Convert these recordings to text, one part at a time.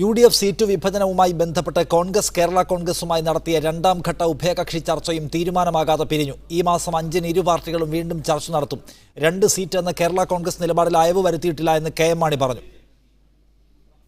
UDF seat വിഭജനവുമായി ബന്ധപ്പെട്ട് കോൺഗ്രസ് കേരള കോൺഗ്രസുമായി നടത്തിയ രണ്ടാം ഘട്ട ഉഭയകക്ഷി ചർച്ചയും തീരുമാനമാകാതെ പിരിഞ്ഞു. ഈ മാസം 5-ന് ഇരു പാർട്ടികളും വീണ്ടും ചർച്ച നടത്തും. 2 സീറ്റ് എന്ന കേരള കോൺഗ്രസ് നിലപാടിൽ അയവ് വരുത്തിയിട്ടില്ല എന്ന് KM മാണി പറഞ്ഞു.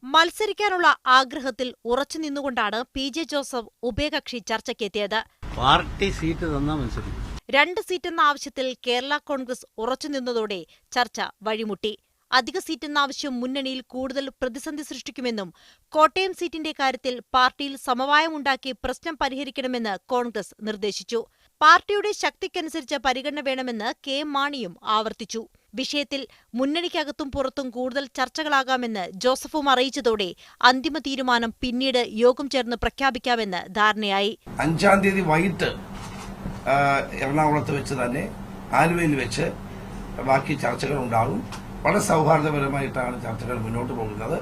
മത്സരിക്കാനുള്ള ആഗ്രഹത്തിൽ ഉറച്ചു നിന്നുകൊണ്ടാണ് PJ ജോസഫ് ഉഭയകക്ഷി ചർച്ചയ്ക്കെത്തിയത്. പാർട്ടി സീറ്റ് തന്നാ മത്സരിക്കും. 2 സീറ്റെന്ന ആവശ്യത്തിൽ കേരള കോൺഗ്രസ് ഉറച്ചുനിന്നതോടെ ചർച്ച വഴിമുട്ടി. അധിക സീറ്റെന്ന ആവശ്യം മുന്നണിയിൽ കൂടുതൽ പ്രതിസന്ധി സൃഷ്ടിക്കുമെന്നും കോട്ടയം സീറ്റിന്റെ കാര്യത്തിൽ പാർട്ടിയിൽ സമവായമുണ്ടാക്കി പ്രശ്നം പരിഹരിക്കണമെന്ന് കോൺഗ്രസ് നിർദ്ദേശിച്ചു. പാർട്ടിയുടെ ശക്തിക്കനുസരിച്ച് പരിഗണന വേണമെന്ന് KM മാണിയും ആവർത്തിച്ചു. വിഷയത്തിൽ മുന്നണിക്കകത്തും പുറത്തും കൂടുതൽ ചർച്ചകളാകാമെന്ന് ജോസഫും അറിയിച്ചതോടെ അന്തിമ തീരുമാനം പിന്നീട് യോഗം ചേർന്ന് പ്രഖ്യാപിക്കാമെന്ന് ധാരണയായി. 5-ാം തീയതി വൈകിട്ട് എറണാകുളത്ത് വെച്ച് തന്നെ ആലുവയിൽ വെച്ച് ബാക്കി ചർച്ചകൾ ഉണ്ടാകും. വളരെ സൗഹാർദ്ദപരമായിട്ടാണ് ചർച്ചകൾ മുന്നോട്ട് പോകുന്നത്.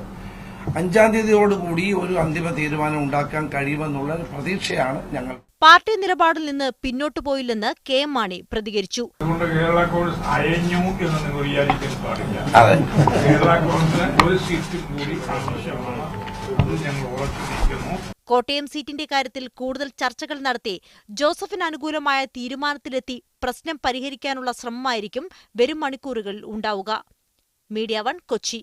5-ാം തീയതിയോടുകൂടി ഒരു അന്തിമ തീരുമാനം ഉണ്ടാക്കാൻ കഴിയുമെന്നുള്ള പ്രതീക്ഷയാണ് ഞങ്ങൾ. പാർട്ടി നിലപാടിൽ നിന്ന് പിന്നോട്ടു പോയില്ലെന്ന് KM മാണി പ്രതികരിച്ചു. കേരള കോൺഗ്രസ് അയഞ്ഞു എന്ന് നിങ്ങൾ വിചാരിക്കാൻ പാടില്ല. കേരള കോൺഗ്രസ് ഒരു സീറ്റ് കൂടി ആവശ്യമാണ്. അത് ഞങ്ങൾ ഉറച്ചിരിക്കുന്നു. കോട്ടയം സീറ്റിന്റെ കാര്യത്തിൽ കൂടുതൽ ചർച്ചകൾ നടത്തി ജോസഫിന് അനുകൂലമായ തീരുമാനത്തിലെത്തി പ്രശ്നം പരിഹരിക്കാനുള്ള ശ്രമമായിരിക്കും വരും മണിക്കൂറുകളിൽ ഉണ്ടാവുക. മീഡിയ 1 കൊച്ചി.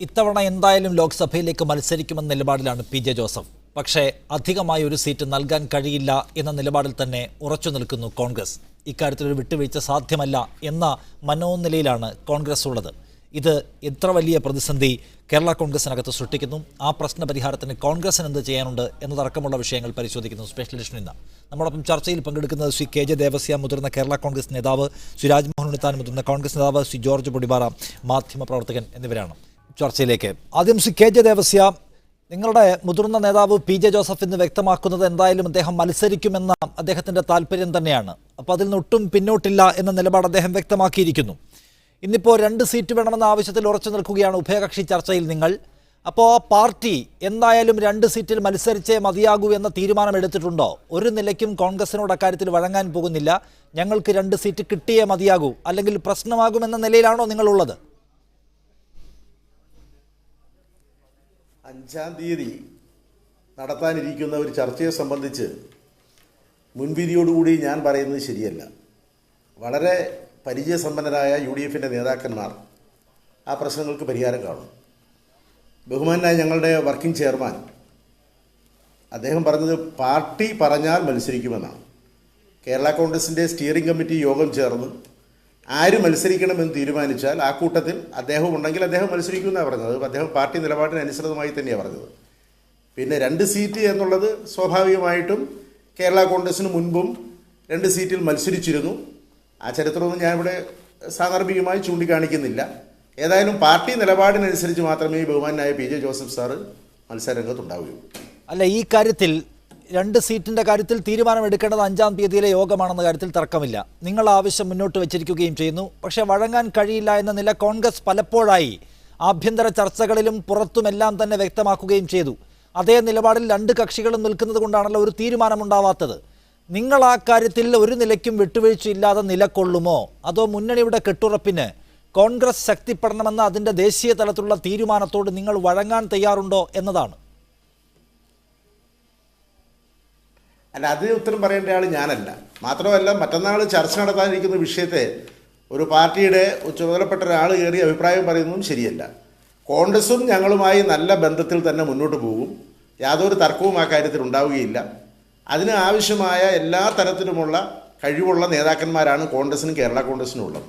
ഇത്തവണ എന്തായാലും ലോക്സഭയിലേക്ക് മത്സരിക്കുമെന്ന നിലപാടിലാണ് PJ ജോസഫ്. പക്ഷേ അധികമായി ഒരു സീറ്റ് നൽകാൻ കഴിയില്ല എന്ന നിലപാടിൽ തന്നെ ഉറച്ചു നിൽക്കുന്നു കോൺഗ്രസ്. ഇക്കാര്യത്തിൽ ഒരു വിട്ടുവീഴ്ച സാധ്യമല്ല എന്ന മനോനിലയിലാണ് കോൺഗ്രസ് ഉള്ളത്. ഇത് എത്ര വലിയ പ്രതിസന്ധി കേരള കോൺഗ്രസിനകത്ത് സൃഷ്ടിക്കുന്നു, ആ പ്രശ്ന പരിഹാരത്തിന് കോൺഗ്രസിന് എന്ത് ചെയ്യാനുണ്ട് എന്നതടക്കമുള്ള വിഷയങ്ങൾ പരിശോധിക്കുന്നു സ്പെഷ്യൽ എഡിഷൻ ഇന്ന്. നമ്മോടൊപ്പം ചർച്ചയിൽ പങ്കെടുക്കുന്നത് ശ്രീ KJ ദേവസ്യ, മുതിർന്ന കേരള കോൺഗ്രസ് നേതാവ്, ശ്രീ രാജ്മോഹൻ ഉണ്ണിത്താൻ, മുതിർന്ന കോൺഗ്രസ് നേതാവ്, ശ്രീ ജോർജ് പൊടിപാറ, മാധ്യമപ്രവർത്തകൻ എന്നിവരാണ്. ചർച്ചയിലേക്ക് ആദ്യം ശ്രീ KJ ദേവസ്യ, നിങ്ങളുടെ മുതിർന്ന നേതാവ് PJ ജോസഫ് എന്ന് വ്യക്തമാക്കുന്നത് എന്തായാലും അദ്ദേഹം മത്സരിക്കുമെന്ന അദ്ദേഹത്തിൻ്റെ താല്പര്യം തന്നെയാണ്. അപ്പോൾ അതിൽ നിന്ന് ഒട്ടും പിന്നോട്ടില്ല എന്ന നിലപാട് അദ്ദേഹം വ്യക്തമാക്കിയിരിക്കുന്നു. ഇന്നിപ്പോൾ 2 സീറ്റ് വേണമെന്ന ആവശ്യത്തിൽ ഉറച്ചു നിൽക്കുകയാണ് ഉഭയകക്ഷി ചർച്ചയിൽ നിങ്ങൾ. അപ്പോൾ പാർട്ടി എന്തായാലും 2 സീറ്റിൽ മത്സരിച്ചേ മതിയാകൂ എന്ന തീരുമാനം എടുത്തിട്ടുണ്ടോ? ഒരു നിലയ്ക്കും കോൺഗ്രസിനോട് അക്കാര്യത്തിൽ വഴങ്ങാൻ പോകുന്നില്ല, ഞങ്ങൾക്ക് 2 സീറ്റ് കിട്ടിയേ മതിയാകൂ, അല്ലെങ്കിൽ പ്രശ്നമാകുമെന്ന നിലയിലാണോ നിങ്ങളുള്ളത്? 5-ാം തീയതി നടത്താനിരിക്കുന്ന ഒരു ചർച്ചയെ സംബന്ധിച്ച് മുൻവിധിയോടുകൂടി ഞാൻ പറയുന്നത് ശരിയല്ല. വളരെ പരിചയസമ്പന്നരായ UDFിൻ്റെ നേതാക്കന്മാർ ആ പ്രശ്നങ്ങൾക്ക് പരിഹാരം കാണും. ബഹുമാനായ ഞങ്ങളുടെ വർക്കിംഗ് ചെയർമാൻ അദ്ദേഹം പറഞ്ഞത് പാർട്ടി പറഞ്ഞാൽ മത്സരിക്കുമെന്നാണ്. കേരള കോൺഗ്രസിൻ്റെ സ്റ്റിയറിംഗ് കമ്മിറ്റി യോഗം ചേർന്ന് ആര് മത്സരിക്കണമെന്ന് തീരുമാനിച്ചാൽ ആ കൂട്ടത്തിൽ അദ്ദേഹം ഉണ്ടെങ്കിൽ അദ്ദേഹം മത്സരിക്കുമെന്നാണ് പറഞ്ഞത്. അദ്ദേഹം പാർട്ടി നിലപാടിന് അനുസൃതമായി തന്നെയാണ് പറഞ്ഞത്. പിന്നെ 2 സീറ്റ് എന്നുള്ളത് സ്വാഭാവികമായിട്ടും കേരള കോൺഗ്രസിന് മുൻപും 2 സീറ്റിൽ മത്സരിച്ചിരുന്നു. ആ ചരിത്രമൊന്നും ഞാനിവിടെ സാന്ദർഭികമായി ചൂണ്ടിക്കാണിക്കുന്നില്ല. ഏതായാലും പാർട്ടി നിലപാടിനനുസരിച്ച് മാത്രമേ ബഹുമാനായ PJ ജോസഫ് സാറ് മത്സരരംഗത്തുണ്ടാവുകയുള്ളൂ. അല്ല, ഈ കാര്യത്തിൽ 2 സീറ്റിൻ്റെ കാര്യത്തിൽ തീരുമാനമെടുക്കേണ്ടത് 5-ാം തീയതിയിലെ യോഗമാണെന്ന കാര്യത്തിൽ തർക്കമില്ല. നിങ്ങൾ ആവശ്യം മുന്നോട്ട് വെച്ചിരിക്കുകയും ചെയ്യുന്നു. പക്ഷേ വഴങ്ങാൻ കഴിയില്ല എന്ന നില കോൺഗ്രസ് പലപ്പോഴായി ആഭ്യന്തര ചർച്ചകളിലും പുറത്തുമെല്ലാം തന്നെ വ്യക്തമാക്കുകയും ചെയ്തു. അതേ നിലപാടിൽ 2 കക്ഷികളും നിൽക്കുന്നത് കൊണ്ടാണല്ലോ ഒരു തീരുമാനമുണ്ടാവാത്തത്. നിങ്ങൾ ആ കാര്യത്തിൽ ഒരു നിലയ്ക്കും വിട്ടുവീഴ്ചയില്ലാതെ നിലകൊള്ളുമോ, അതോ മുന്നണിയുടെ കെട്ടുറപ്പിന് കോൺഗ്രസ് ശക്തിപ്പെടണമെന്ന അതിൻ്റെ ദേശീയ തലത്തിലുള്ള തീരുമാനത്തോട് നിങ്ങൾ വഴങ്ങാൻ തയ്യാറുണ്ടോ എന്നതാണ്? അല്ല, അതിന് ഉത്തരം പറയേണ്ട ആൾ ഞാനല്ല. മാത്രമല്ല, മറ്റന്നാൾ ചർച്ച നടത്താനിരിക്കുന്ന വിഷയത്തെ ഒരു പാർട്ടിയുടെ ചുമതലപ്പെട്ട ഒരാൾ കയറി അഭിപ്രായം പറയുന്നതും ശരിയല്ല. കോൺഗ്രസും ഞങ്ങളുമായി നല്ല ബന്ധത്തിൽ തന്നെ മുന്നോട്ട് പോകും. യാതൊരു തർക്കവും ആ കാര്യത്തിൽ ഉണ്ടാവുകയില്ല. അതിന് ആവശ്യമായ എല്ലാ തരത്തിലുമുള്ള കഴിവുള്ള നേതാക്കന്മാരാണ് കോൺഗ്രസിനും കേരള കോൺഗ്രസിനും ഉള്ളത്.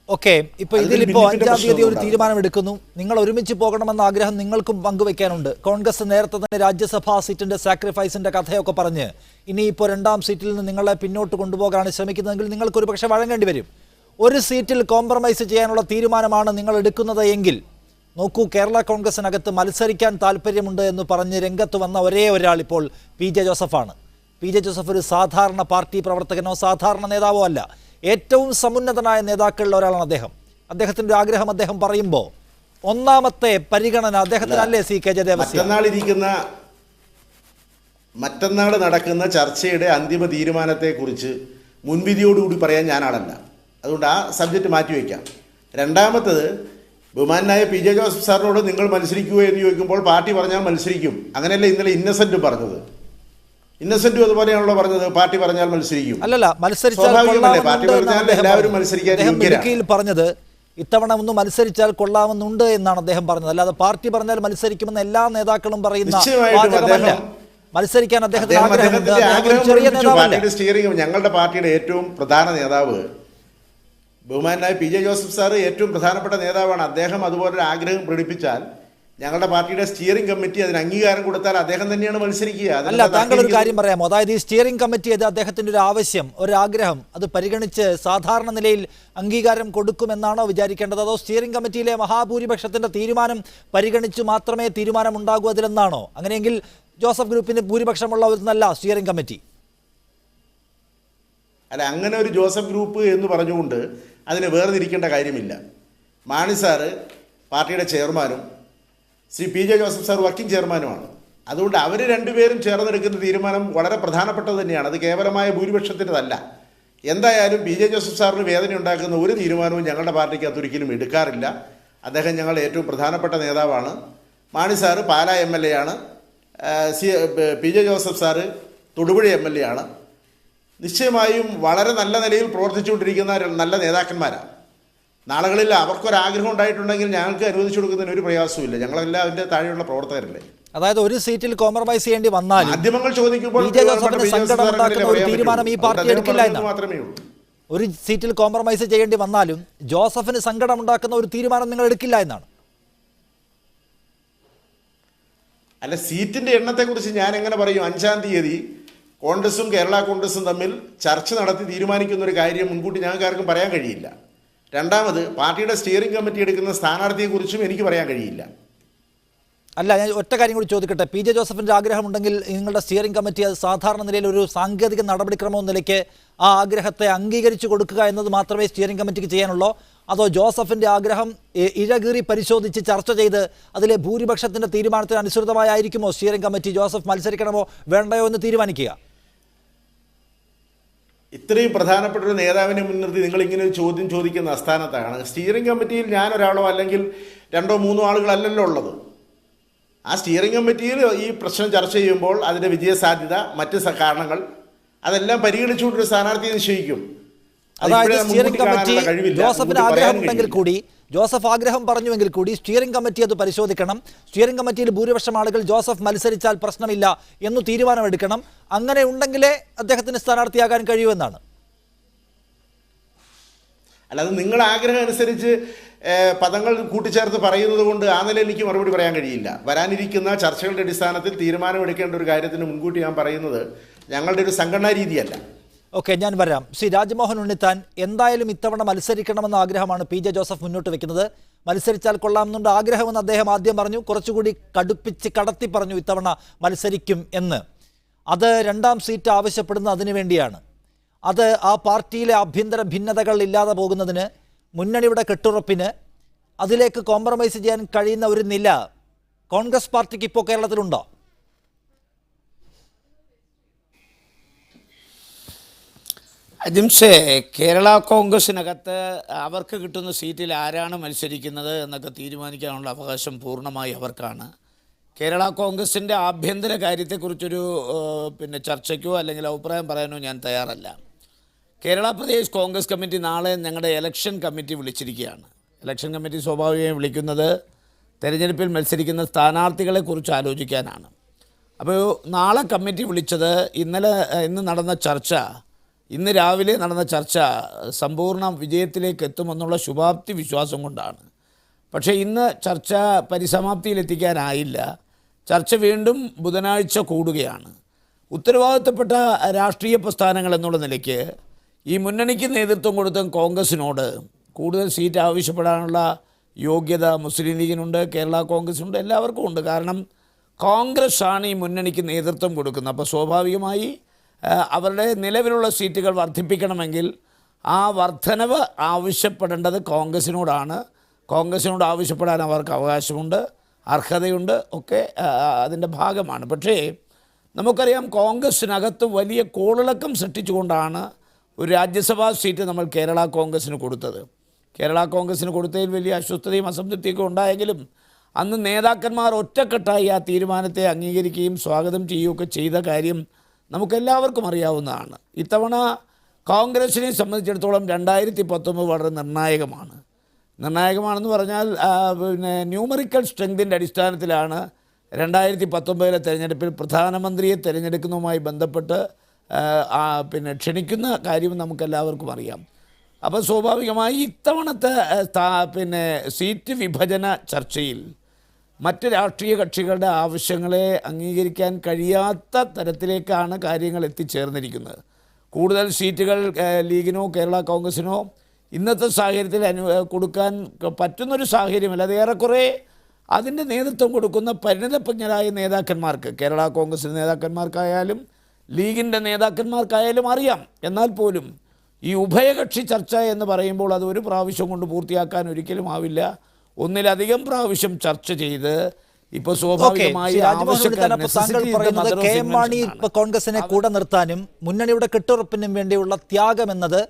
ഓക്കെ, ഇപ്പോൾ ഇതിലിപ്പോൾ 5-ാം തീയതി ഒരു തീരുമാനം എടുക്കുന്നു. നിങ്ങൾ ഒരുമിച്ച് പോകണമെന്ന ആഗ്രഹം നിങ്ങൾക്കും പങ്കുവെക്കാനുണ്ട്. കോൺഗ്രസ് നേരത്തെ തന്നെ രാജ്യസഭാ സീറ്റിന്റെ സാക്രിഫൈസിന്റെ കഥയൊക്കെ പറഞ്ഞ് ഇനിയിപ്പോൾ 2-ാം സീറ്റിൽ നിന്ന് നിങ്ങളെ പിന്നോട്ട് കൊണ്ടുപോകാനാണ് ശ്രമിക്കുന്നതെങ്കിൽ നിങ്ങൾക്ക് ഒരു പക്ഷേ വഴങ്ങേണ്ടി വരും. ഒരു സീറ്റിൽ കോംപ്രമൈസ് ചെയ്യാനുള്ള തീരുമാനമാണ് നിങ്ങൾ എടുക്കുന്നത് എങ്കിൽ നോക്കൂ, കേരള കോൺഗ്രസിനകത്ത് മത്സരിക്കാൻ താല്പര്യമുണ്ട് എന്ന് പറഞ്ഞ് രംഗത്ത് വന്ന ഒരേ ഒരാൾ ഇപ്പോൾ PJ ജോസഫാണ്. PJ ജോസഫ് ഒരു സാധാരണ പാർട്ടി പ്രവർത്തകനോ സാധാരണ നേതാവോ അല്ല. ഏറ്റവും സമുന്നതനായ നേതാക്കളിൽ ഒരാളാണ് അദ്ദേഹം. അദ്ദേഹത്തിൻ്റെ ആഗ്രഹം അദ്ദേഹം പറയുമ്പോൾ ഒന്നാമത്തെ പരിഗണന അദ്ദേഹത്തിനല്ലേ KJ ദേവസ്യ? മറ്റന്നാൾ നടക്കുന്ന ചർച്ചയുടെ അന്തിമ തീരുമാനത്തെക്കുറിച്ച് മുൻവിധിയോടുകൂടി പറയാൻ ഞാനാളല്ല. അതുകൊണ്ട് ആ സബ്ജക്റ്റ് മാറ്റിവെക്കാം. രണ്ടാമത്തത്, ബഹുമാനായ പി ജെ ജോസഫ് സാറിനോട് നിങ്ങൾ മത്സരിക്കുമോ എന്ന് ചോദിക്കുമ്പോൾ പാർട്ടി പറഞ്ഞാൽ മത്സരിക്കും. അങ്ങനെയല്ല ഇന്നലെ ഇന്നസെന്റും പറഞ്ഞത്. ഇന്നസെന്റും അതുപോലെയാണല്ലോ പറഞ്ഞത്, പാർട്ടി പറഞ്ഞാൽ മത്സരിക്കും. അല്ലല്ല, മത്സരിച്ചാൽ സ്വാഭാവികമല്ലേ, പാർട്ടി കൊള്ളാമെന്നുണ്ട് പറഞ്ഞാൽ എന്നാണ് എല്ലാവരും മത്സരിക്കാൻ അദ്ദേഹം യോഗ്യരാണ്. ഇടുക്കിയിൽ പറഞ്ഞത്. ഇത്തവണ ഒന്ന് മത്സരിച്ചാൽ കൊള്ളാമെന്നുണ്ട് എന്നാണ് അദ്ദേഹം പറഞ്ഞത്. അല്ലാതെ പാർട്ടി പറഞ്ഞാൽ മത്സരിക്കുമെന്ന് എല്ലാ നേതാക്കളും പറയുന്ന നിശ്ചയമായിട്ടും വാചകമല്ല. അദ്ദേഹം മത്സരിക്കാൻ അദ്ദേഹത്തിന് ആഗ്രഹമുണ്ട്. അദ്ദേഹത്തിന്റെ അദ്ദേഹം ആഗ്രഹം ഒരു ചെറിയ പ്രകടിപ്പിച്ചു. നേതാവല്ല. പാർട്ടിയുടെ സ്റ്റിയറിംഗ്, ഞങ്ങളുടെ പാർട്ടിയുടെ ഏറ്റവും പ്രധാന നേതാവ് ബഹുമാനായ പി ജെ ജോസഫ് സാറ് ഏറ്റവും പ്രധാനപ്പെട്ട നേതാവാണ്. അദ്ദേഹം അതുപോലൊരു ആഗ്രഹം പ്രകടിപ്പിച്ചാൽ ഞങ്ങളുടെ പാർട്ടിയുടെ സ്റ്റിയറിംഗ് കമ്മിറ്റി അതിന് അംഗീകാരം കൊടുത്താൽ അദ്ദേഹം തന്നെയാണ് മത്സരിക്കുക. അല്ല, താങ്കൾ ഒരു കാര്യം പറയാമോ? അതായത് ഈ സ്റ്റിയറിംഗ് കമ്മിറ്റി അത് അദ്ദേഹത്തിന്റെ ഒരു ആവശ്യം, ഒരു ആഗ്രഹം, അത് പരിഗണിച്ച് സാധാരണ നിലയിൽ അംഗീകാരം കൊടുക്കുമെന്നാണോ വിചാരിക്കേണ്ടത്? അതോ സ്റ്റിയറിംഗ് കമ്മിറ്റിയിലെ മഹാഭൂരിപക്ഷത്തിന്റെ തീരുമാനം പരിഗണിച്ച് മാത്രമേ തീരുമാനമുണ്ടാകൂ അതിലെന്നാണോ? അങ്ങനെയെങ്കിൽ ജോസഫ് ഗ്രൂപ്പിന് ഭൂരിപക്ഷമുള്ള ഒരു നല്ല സ്റ്റിയറിംഗ് കമ്മിറ്റി അല്ല, അങ്ങനെ ഒരു ജോസഫ് ഗ്രൂപ്പ് എന്ന് പറഞ്ഞുകൊണ്ട് അതിനെ വേർതിരിക്കേണ്ട കാര്യമില്ല. മാണി സാറ് പാർട്ടിയുടെ ചെയർമാനും Shri P J Joseph sir working ചെയർമാനുമാണ്. അതുകൊണ്ട് അവർ രണ്ടുപേരും ചേർന്നെടുക്കുന്ന തീരുമാനം വളരെ പ്രധാനപ്പെട്ടത് തന്നെയാണ്. അത് കേവലമായ ഭൂരിപക്ഷത്തിൻ്റെതല്ല. എന്തായാലും പി ജെ ജോസഫ് സാറിന് വേദന ഉണ്ടാക്കുന്ന ഒരു തീരുമാനവും ഞങ്ങളുടെ പാർട്ടിക്ക് അതൊരിക്കലും എടുക്കാറില്ല. അദ്ദേഹം ഞങ്ങളുടെ ഏറ്റവും പ്രധാനപ്പെട്ട നേതാവാണ്. മാണി സാറ് പാലാ MLA ആണ്. P J Joseph sir Thodupuzha MLA ആണ്. നിശ്ചയമായും വളരെ നല്ല നിലയിൽ പ്രവർത്തിച്ചുകൊണ്ടിരിക്കുന്ന നല്ല നേതാക്കന്മാരാണ്. നാളുകളിൽ അവർക്കൊരാഗ്രഹം ഉണ്ടായിട്ടുണ്ടെങ്കിൽ ഞങ്ങൾക്ക് അനുവദിച്ചു കൊടുക്കുന്നതിന് ഒരു പ്രയാസവുമില്ല. ഞങ്ങളെല്ലാം അതിൻ്റെ താഴെയുള്ള പ്രവർത്തകരല്ലേ. അതായത് ഒരു സീറ്റിൽ കോംപ്രമൈസ് ചെയ്യേണ്ടി വന്നാൽ മാധ്യമങ്ങൾ ചോദിക്കുമ്പോൾ ഒരു തീരുമാനം ഈ പാർട്ടി എടുക്കില്ല എന്നാണ്. മാത്രമേ ഉള്ളൂ. ഒരു സീറ്റിൽ കോംപ്രമൈസ് ചെയ്യേണ്ടി വന്നാലും ജോസഫിന് സങ്കടമുണ്ടാക്കുന്ന ഒരു തീരുമാനം നിങ്ങൾ എടുക്കില്ല എന്നാണ്. അല്ല, സീറ്റിന്റെ എണ്ണത്തെക്കുറിച്ച് ഞാൻ എങ്ങനെ പറയും? 5-ാം തീയതി കോൺഗ്രസും കേരള കോൺഗ്രസും തമ്മിൽ ചർച്ച നടത്തി തീരുമാനിക്കുന്ന ഒരു കാര്യം മുൻകൂട്ടി ഞങ്ങൾക്ക് ആർക്കും പറയാൻ കഴിയില്ല. രണ്ടാമത്, പാർട്ടിയുടെ സ്റ്റിയറിംഗ് കമ്മിറ്റി എടുക്കുന്ന സ്ഥാനാർത്ഥിയെക്കുറിച്ചും എനിക്ക് പറയാൻ കഴിയില്ല. അല്ല, ഞാൻ ഒറ്റ കാര്യം കൂടി ചോദിക്കട്ടെ. പി ജെ ജോസഫിന്റെ ആഗ്രഹമുണ്ടെങ്കിൽ നിങ്ങളുടെ സ്റ്റിയറിംഗ് കമ്മിറ്റി അത് സാധാരണ നിലയിൽ ഒരു സാങ്കേതിക നടപടിക്രമം നിലയ്ക്ക് ആ ആഗ്രഹത്തെ അംഗീകരിച്ചു കൊടുക്കുക എന്നത് മാത്രമേ സ്റ്റിയറിംഗ് കമ്മിറ്റിക്ക് ചെയ്യാനുള്ളൂ? അതോ ജോസഫിന്റെ ആഗ്രഹം ഇഴകീറി പരിശോധിച്ച് ചർച്ച ചെയ്ത് അതിലെ ഭൂരിപക്ഷത്തിന്റെ തീരുമാനത്തിന് അനുസൃതമായിരിക്കുമോ സ്റ്റിയറിംഗ് കമ്മിറ്റി ജോസഫ് മത്സരിക്കണമോ വേണ്ടയോ എന്ന് തീരുമാനിക്കുക? ഇത്രയും പ്രധാനപ്പെട്ട ഒരു നേതാവിനെ മുൻനിർത്തി നിങ്ങൾ ഇങ്ങനെ ഒരു ചോദ്യം ചോദിക്കുന്ന അസ്ഥാനത്താണ്. സ്റ്റിയറിംഗ് കമ്മിറ്റിയിൽ ഞാൻ ഒരാളോ അല്ലെങ്കിൽ 2-3 ആളുകളല്ലല്ലോ ഉള്ളത്. ആ സ്റ്റിയറിംഗ് കമ്മിറ്റിയിൽ ഈ പ്രശ്നം ചർച്ച ചെയ്യുമ്പോൾ അതിൻ്റെ വിജയസാധ്യത, മറ്റ് കാരണങ്ങൾ അതെല്ലാം പരിഗണിച്ചുകൊണ്ടൊരു സ്ഥാനാർത്ഥിയെ നിശ്ചയിക്കും. അതായത് സ്റ്റിയറിംഗ് കമ്മിറ്റി ജോസഫിന് ആഗ്രഹമുണ്ടെങ്കിൽ കൂടി, ജോസഫ് ആഗ്രഹം പറഞ്ഞുവെങ്കിൽ കൂടി സ്റ്റിയറിംഗ് കമ്മിറ്റി അത് പരിശോധിക്കണം. സ്റ്റിയറിംഗ് കമ്മിറ്റിയിൽ ഭൂരിപക്ഷം ആളുകൾ ജോസഫ് മത്സരിച്ചാൽ പ്രശ്നമില്ല എന്ന് തീരുമാനമെടുക്കണം. അങ്ങനെ ഉണ്ടെങ്കിലേ അദ്ദേഹത്തിന് സ്ഥാനാർത്ഥിയാകാൻ കഴിയുമെന്നാണ്. അല്ലാതെ നിങ്ങൾ ആഗ്രഹം അനുസരിച്ച് പദങ്ങൾ കൂട്ടിച്ചേർത്ത് പറയുന്നത് കൊണ്ട് ആ നിലയിൽ എനിക്ക് മറുപടി പറയാൻ കഴിയില്ല. വരാനിരിക്കുന്ന ചർച്ചകളുടെ അടിസ്ഥാനത്തിൽ തീരുമാനമെടുക്കേണ്ട ഒരു കാര്യത്തിന് മുൻകൂട്ടി ഞാൻ പറയുന്നത് ഞങ്ങളുടെ ഒരു സംഘടനാ രീതിയല്ല. ഓക്കെ, ഞാൻ വരാം. ശ്രീ രാജ്മോഹൻ ഉണ്ണിത്താൻ, എന്തായാലും ഇത്തവണ മത്സരിക്കണമെന്ന ആഗ്രഹമാണ് പി ജെ ജോസഫ് മുന്നോട്ട് വെക്കുന്നത്. മത്സരിച്ചാൽ കൊള്ളാമെന്നുണ്ട് ആഗ്രഹമെന്ന് അദ്ദേഹം ആദ്യം പറഞ്ഞു. കുറച്ചുകൂടി കടുപ്പിച്ച് കടത്തി പറഞ്ഞു ഇത്തവണ മത്സരിക്കും എന്ന്. അത് 2ാം സീറ്റ് ആവശ്യപ്പെടുന്നത് അതിനു വേണ്ടിയാണ്. അത് ആ പാർട്ടിയിലെ ആഭ്യന്തര ഭിന്നതകൾ ഇല്ലാതെ പോകുന്നതിന്, മുന്നണിയുടെ കെട്ടുറപ്പിന്, അതിലേക്ക് കോംപ്രമൈസ് ചെയ്യാൻ കഴിയുന്ന ഒരു നില കോൺഗ്രസ് പാർട്ടിക്ക് ഇപ്പോൾ കേരളത്തിലുണ്ടോ? അജിംഷേ, കേരള കോൺഗ്രസിനകത്ത് അവർക്ക് കിട്ടുന്ന സീറ്റിൽ ആരാണ് മത്സരിക്കുന്നത് എന്നൊക്കെ തീരുമാനിക്കാനുള്ള അവകാശം പൂർണ്ണമായി അവർക്കാണ്. കേരള കോൺഗ്രസിൻ്റെ ആഭ്യന്തര കാര്യത്തെക്കുറിച്ചൊരു ചർച്ചയ്ക്കോ അല്ലെങ്കിൽ അഭിപ്രായം പറയാനോ ഞാൻ തയ്യാറല്ല. കേരള പ്രദേശ് കോൺഗ്രസ് കമ്മിറ്റി നാളെ ഞങ്ങളുടെ ഇലക്ഷൻ കമ്മിറ്റി വിളിച്ചിരിക്കുകയാണ്. ഇലക്ഷൻ കമ്മിറ്റി സ്വാഭാവികമായും വിളിക്കുന്നത് തെരഞ്ഞെടുപ്പിൽ മത്സരിക്കുന്ന സ്ഥാനാർത്ഥികളെക്കുറിച്ച് ആലോചിക്കാനാണ്. അപ്പോൾ നാളെ കമ്മിറ്റി വിളിച്ചത് ഇന്ന് നടന്ന ചർച്ച, ഇന്ന് രാവിലെ നടന്ന ചർച്ച സമ്പൂർണ്ണ വിജയത്തിലേക്ക് എത്തുമെന്നുള്ള ശുഭാപ്തി വിശ്വാസം കൊണ്ടാണ്. പക്ഷേ ഇന്ന് ചർച്ച പരിസമാപ്തിയിലെത്തിക്കാനായില്ല. ചർച്ച വീണ്ടും ബുധനാഴ്ച കൂടുകയാണ്. ഉത്തരവാദിത്തപ്പെട്ട രാഷ്ട്രീയ പ്രസ്ഥാനങ്ങൾ എന്നുള്ള നിലയ്ക്ക് ഈ മുന്നണിക്ക് നേതൃത്വം കൊടുത്ത കോൺഗ്രസിനോട് കൂടുതൽ സീറ്റ് ആവശ്യപ്പെടാനുള്ള യോഗ്യത മുസ്ലിം ലീഗിനുണ്ട്, കേരള കോൺഗ്രസിനുണ്ട്, എല്ലാവർക്കും ഉണ്ട്. കാരണം കോൺഗ്രസ് ആണ് ഈ മുന്നണിക്ക് നേതൃത്വം കൊടുക്കുന്നത്. അപ്പോൾ സ്വാഭാവികമായി അവരുടെ നിലവിലുള്ള സീറ്റുകൾ വർദ്ധിപ്പിക്കണമെങ്കിൽ ആ വർധനവ് ആവശ്യപ്പെടേണ്ടത് കോൺഗ്രസിനോടാണ്. കോൺഗ്രസിനോട് ആവശ്യപ്പെടാൻ അവർക്ക് അവകാശമുണ്ട്, അർഹതയുണ്ട്, ഒക്കെ അതിൻ്റെ ഭാഗമാണ്. പക്ഷേ നമുക്കറിയാം, കോൺഗ്രസിനകത്ത് വലിയ കോളിളക്കം സൃഷ്ടിച്ചുകൊണ്ടാണ് ഒരു രാജ്യസഭാ സീറ്റ് നമ്മൾ കേരള കോൺഗ്രസിന് കൊടുത്തത്. കേരള കോൺഗ്രസിന് കൊടുത്തതിൽ വലിയ അസ്വസ്ഥതയും അസംതൃപ്തിയൊക്കെ ഉണ്ടായെങ്കിലും അന്ന് നേതാക്കന്മാർ ഒറ്റക്കെട്ടായി ആ തീരുമാനത്തെ അംഗീകരിക്കുകയും സ്വാഗതം ചെയ്യുകയൊക്കെ ചെയ്ത കാര്യം നമുക്കെല്ലാവർക്കും അറിയാവുന്നതാണ്. ഇത്തവണ കോൺഗ്രസിനെ സംബന്ധിച്ചിടത്തോളം 2019 വളരെ നിർണായകമാണെന്ന് പറഞ്ഞാൽ പിന്നെ ന്യൂമറിക്കൽ സ്ട്രെങ്തിൻ്റെ അടിസ്ഥാനത്തിലാണ് 2019 തെരഞ്ഞെടുപ്പിൽ പ്രധാനമന്ത്രിയെ തിരഞ്ഞെടുക്കുന്നതുമായി ബന്ധപ്പെട്ട് പിന്നെ ക്ഷണിക്കുന്ന കാര്യം നമുക്കെല്ലാവർക്കും അറിയാം. അപ്പോൾ സ്വാഭാവികമായി ഇത്തവണത്തെ പിന്നെ സീറ്റ് വിഭജന ചർച്ചയിൽ മറ്റ് രാഷ്ട്രീയ കക്ഷികളുടെ ആവശ്യങ്ങളെ അംഗീകരിക്കാൻ കഴിയാത്ത തരത്തിലേക്കാണ് കാര്യങ്ങൾ എത്തിച്ചേർന്നിരിക്കുന്നത്. കൂടുതൽ സീറ്റുകൾ ലീഗിനോ കേരള കോൺഗ്രസിനോ ഇന്നത്തെ സാഹചര്യത്തിൽ കൊടുക്കാൻ പറ്റുന്നൊരു സാഹചര്യമല്ല. അത് ഏറെക്കുറെ അതിൻ്റെ നേതൃത്വം കൊടുക്കുന്ന പരിണിതപ്രജ്ഞരായ നേതാക്കന്മാർക്ക്, കേരള കോൺഗ്രസിൻ്റെ നേതാക്കന്മാർക്കായാലും ലീഗിൻ്റെ നേതാക്കന്മാർക്കായാലും അറിയാം. എന്നാൽ പോലും ഈ ഉഭയകക്ഷി ചർച്ച എന്ന് പറയുമ്പോൾ അത് ഒരു പ്രാവശ്യം കൊണ്ട് പൂർത്തിയാക്കാൻ ഒരിക്കലും ആവില്ല. ഒന്നിലധികം പ്രാവശ്യം ചർച്ച ചെയ്ത് ഇപ്പോൾ സ്വാഭാവികമായി കോൺഗ്രസിനെ കൂടെ നിർത്താനും മുന്നണിയുടെ കെട്ടുറപ്പിനും വേണ്ടിയുള്ള ത്യാഗം എന്നത്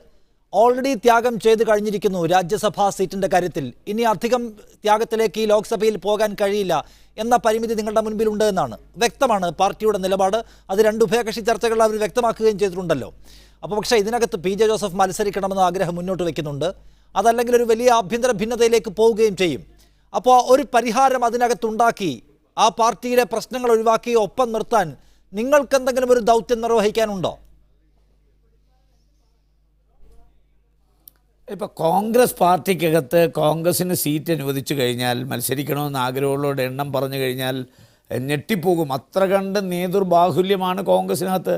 ഓൾറെഡി ത്യാഗം ചെയ്ത് കഴിഞ്ഞിരിക്കുന്നു രാജ്യസഭാ സീറ്റിന്റെ കാര്യത്തിൽ. ഇനി അധികം ത്യാഗത്തിലേക്ക് ഈ ലോക്സഭയിൽ പോകാൻ കഴിയില്ല എന്ന പരിമിതി നിങ്ങളുടെ മുൻപിലുണ്ട് എന്നാണ് വ്യക്തമാണ് പാർട്ടിയുടെ നിലപാട്. അത് രണ്ട് ഉഭയകക്ഷി ചർച്ചകൾ അവർ വ്യക്തമാക്കുകയും ചെയ്തിട്ടുണ്ടല്ലോ. അപ്പോൾ പക്ഷേ ഇതിനകത്ത് പി ജെ ജോസഫ് മത്സരിക്കണമെന്ന ആഗ്രഹം മുന്നോട്ട് വയ്ക്കുന്നുണ്ട്. അതല്ലെങ്കിൽ ഒരു വലിയ ആഭ്യന്തര ഭിന്നതയിലേക്ക് പോവുകയും ചെയ്യും. അപ്പോൾ ഒരു പരിഹാരം അതിനകത്തുണ്ടാക്കി ആ പാർട്ടിയിലെ പ്രശ്നങ്ങൾ ഒഴിവാക്കി ഒപ്പം നിർത്താൻ നിങ്ങൾക്ക് എന്തെങ്കിലും ഒരു ദൗത്യം നിർവഹിക്കാനുണ്ടോ? ഇപ്പോൾ കോൺഗ്രസ് പാർട്ടിക്കകത്ത് കോൺഗ്രസിന് സീറ്റ് അനുവദിച്ചു കഴിഞ്ഞാൽ മത്സരിക്കണമെന്ന് ആഗ്രഹമുള്ളവരുടെ എണ്ണം പറഞ്ഞു കഴിഞ്ഞാൽ ഞെട്ടിപ്പോകും. അത്ര കണ്ട് നേതൃബാഹുല്യമാണ് കോൺഗ്രസിനകത്ത്.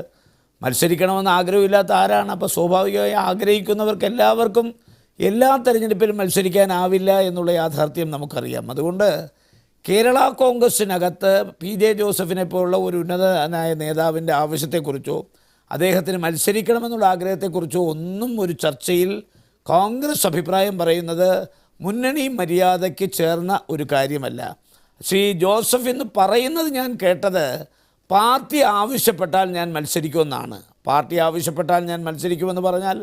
മത്സരിക്കണമെന്ന് ആഗ്രഹമില്ലാത്ത ആരാണ്? അപ്പോൾ സ്വാഭാവികമായി ആഗ്രഹിക്കുന്നവർക്ക് എല്ലാവർക്കും എല്ലാ തെരഞ്ഞെടുപ്പിലും മത്സരിക്കാനാവില്ല എന്നുള്ള യാഥാർത്ഥ്യം നമുക്കറിയാം. അതുകൊണ്ട് കേരള കോൺഗ്രസിനകത്ത് പി ജെ ജോസഫിനെ പോലുള്ള ഒരു ഉന്നതനായ നേതാവിൻ്റെ ആവശ്യത്തെക്കുറിച്ചോ അദ്ദേഹത്തിന് മത്സരിക്കണമെന്നുള്ള ആഗ്രഹത്തെക്കുറിച്ചോ ഒന്നും ഒരു ചർച്ചയിൽ കോൺഗ്രസ് അഭിപ്രായം പറയുന്നത് മുന്നണി മര്യാദയ്ക്ക് ചേർന്ന ഒരു കാര്യമല്ല. ശ്രീ ജോസഫ് എന്ന് പറയുന്നത് ഞാൻ കേട്ടത് പാർട്ടി ആവശ്യപ്പെട്ടാൽ ഞാൻ മത്സരിക്കുമെന്നാണ്. പാർട്ടി ആവശ്യപ്പെട്ടാൽ ഞാൻ മത്സരിക്കുമെന്ന് പറഞ്ഞാൽ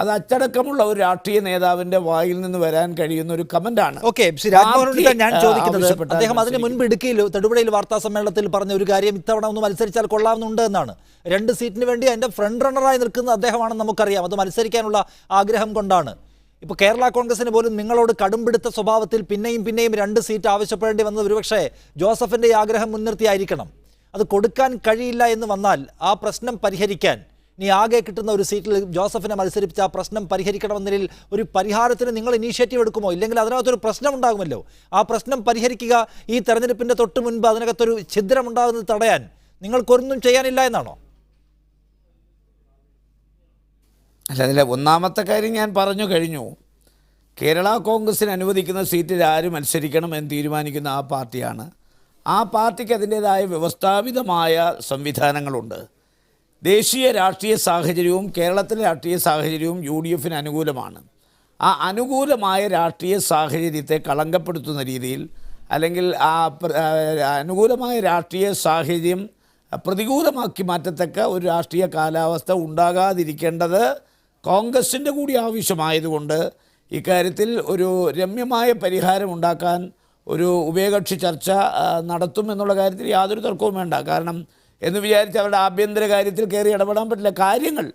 അത് അച്ചടക്കമുള്ള ഒരു രാഷ്ട്രീയ നേതാവിന്റെ വായിൽ നിന്ന് വരാൻ കഴിയുന്ന ഒരു കമന്റാണ്. ഓക്കെ, ശ്രീ രാജ്മോഹനോട് ഞാൻ ചോദിക്കുന്നത്, അദ്ദേഹം അതിന് മുൻപ് ഇടുക്കിയിൽ തൊടുപുഴയിൽ വാർത്താ സമ്മേളനത്തിൽ പറഞ്ഞ ഒരു കാര്യം ഇത്തവണ ഒന്ന് മത്സരിച്ചാൽ കൊള്ളാവുന്നുണ്ട് എന്നാണ്. 2 സീറ്റിന് വേണ്ടി അതിന്റെ ഫ്രണ്ട് റണ്ണറായി നിൽക്കുന്ന അദ്ദേഹമാണെന്ന് നമുക്കറിയാം. അത് മത്സരിക്കാനുള്ള ആഗ്രഹം കൊണ്ടാണ്. ഇപ്പോൾ കേരള കോൺഗ്രസിന് പോലും നിങ്ങളോട് കടുംപിടുത്ത സ്വഭാവത്തിൽ പിന്നെയും 2 സീറ്റ് ആവശ്യപ്പെടേണ്ടി വന്നത് ഒരുപക്ഷെ ജോസഫിന്റെ ഈ ആഗ്രഹം മുൻനിർത്തിയായിരിക്കണം. അത് കൊടുക്കാൻ കഴിയില്ല എന്ന് വന്നാൽ ആ പ്രശ്നം പരിഹരിക്കാൻ ഇനി ആകെ കിട്ടുന്ന ഒരു സീറ്റിൽ ജോസഫിനെ മത്സരിപ്പിച്ച് ആ പ്രശ്നം പരിഹരിക്കണമെന്നതിൽ ഒരു പരിഹാരത്തിന് നിങ്ങൾ ഇനീഷ്യേറ്റീവ് എടുക്കുമോ? ഇല്ലെങ്കിൽ അതിനകത്തൊരു പ്രശ്നം ഉണ്ടാകുമല്ലോ. ആ പ്രശ്നം പരിഹരിക്കുക, ഈ തെരഞ്ഞെടുപ്പിന്റെ തൊട്ട് മുൻപ് അതിനകത്തൊരു ഛിദ്രമുണ്ടാകുന്നത് തടയാൻ നിങ്ങൾക്കൊന്നും ചെയ്യാനില്ല എന്നാണോ? അല്ല, അതിലെ ഒന്നാമത്തെ കാര്യം ഞാൻ പറഞ്ഞു കഴിഞ്ഞു. കേരള കോൺഗ്രസിന് അനുവദിക്കുന്ന സീറ്റിൽ ആര് മത്സരിക്കണം എന്ന് തീരുമാനിക്കുന്ന ആ പാർട്ടിയാണ്. ആ പാർട്ടിക്ക് അതിൻ്റേതായ വ്യവസ്ഥാപിതമായ സംവിധാനങ്ങളുണ്ട്. ദേശീയ രാഷ്ട്രീയ സാഹചര്യവും കേരളത്തിലെ രാഷ്ട്രീയ സാഹചര്യവും UDF അനുകൂലമാണ്. ആ അനുകൂലമായ രാഷ്ട്രീയ സാഹചര്യത്തെ കളങ്കപ്പെടുത്തുന്ന രീതിയിൽ അല്ലെങ്കിൽ ആ അനുകൂലമായ രാഷ്ട്രീയ സാഹചര്യം പ്രതികൂലമാക്കി മാറ്റത്തക്ക ഒരു രാഷ്ട്രീയ കാലാവസ്ഥ ഉണ്ടാകാതിരിക്കേണ്ടത് കോൺഗ്രസിൻ്റെ കൂടി ആവശ്യമായതുകൊണ്ട് ഇക്കാര്യത്തിൽ ഒരു രമ്യമായ പരിഹാരം ഉണ്ടാക്കാൻ ഒരു ഉഭയകക്ഷി ചർച്ച നടത്തുമെന്നുള്ള കാര്യത്തിൽ യാതൊരു തർക്കവും വേണ്ട. കാരണം എന്ന് വിചാരിച്ച് അവരുടെ ആഭ്യന്തര കാര്യത്തിൽ കയറി ഇടപെടാൻ പറ്റില്ല. കാര്യങ്ങൾ,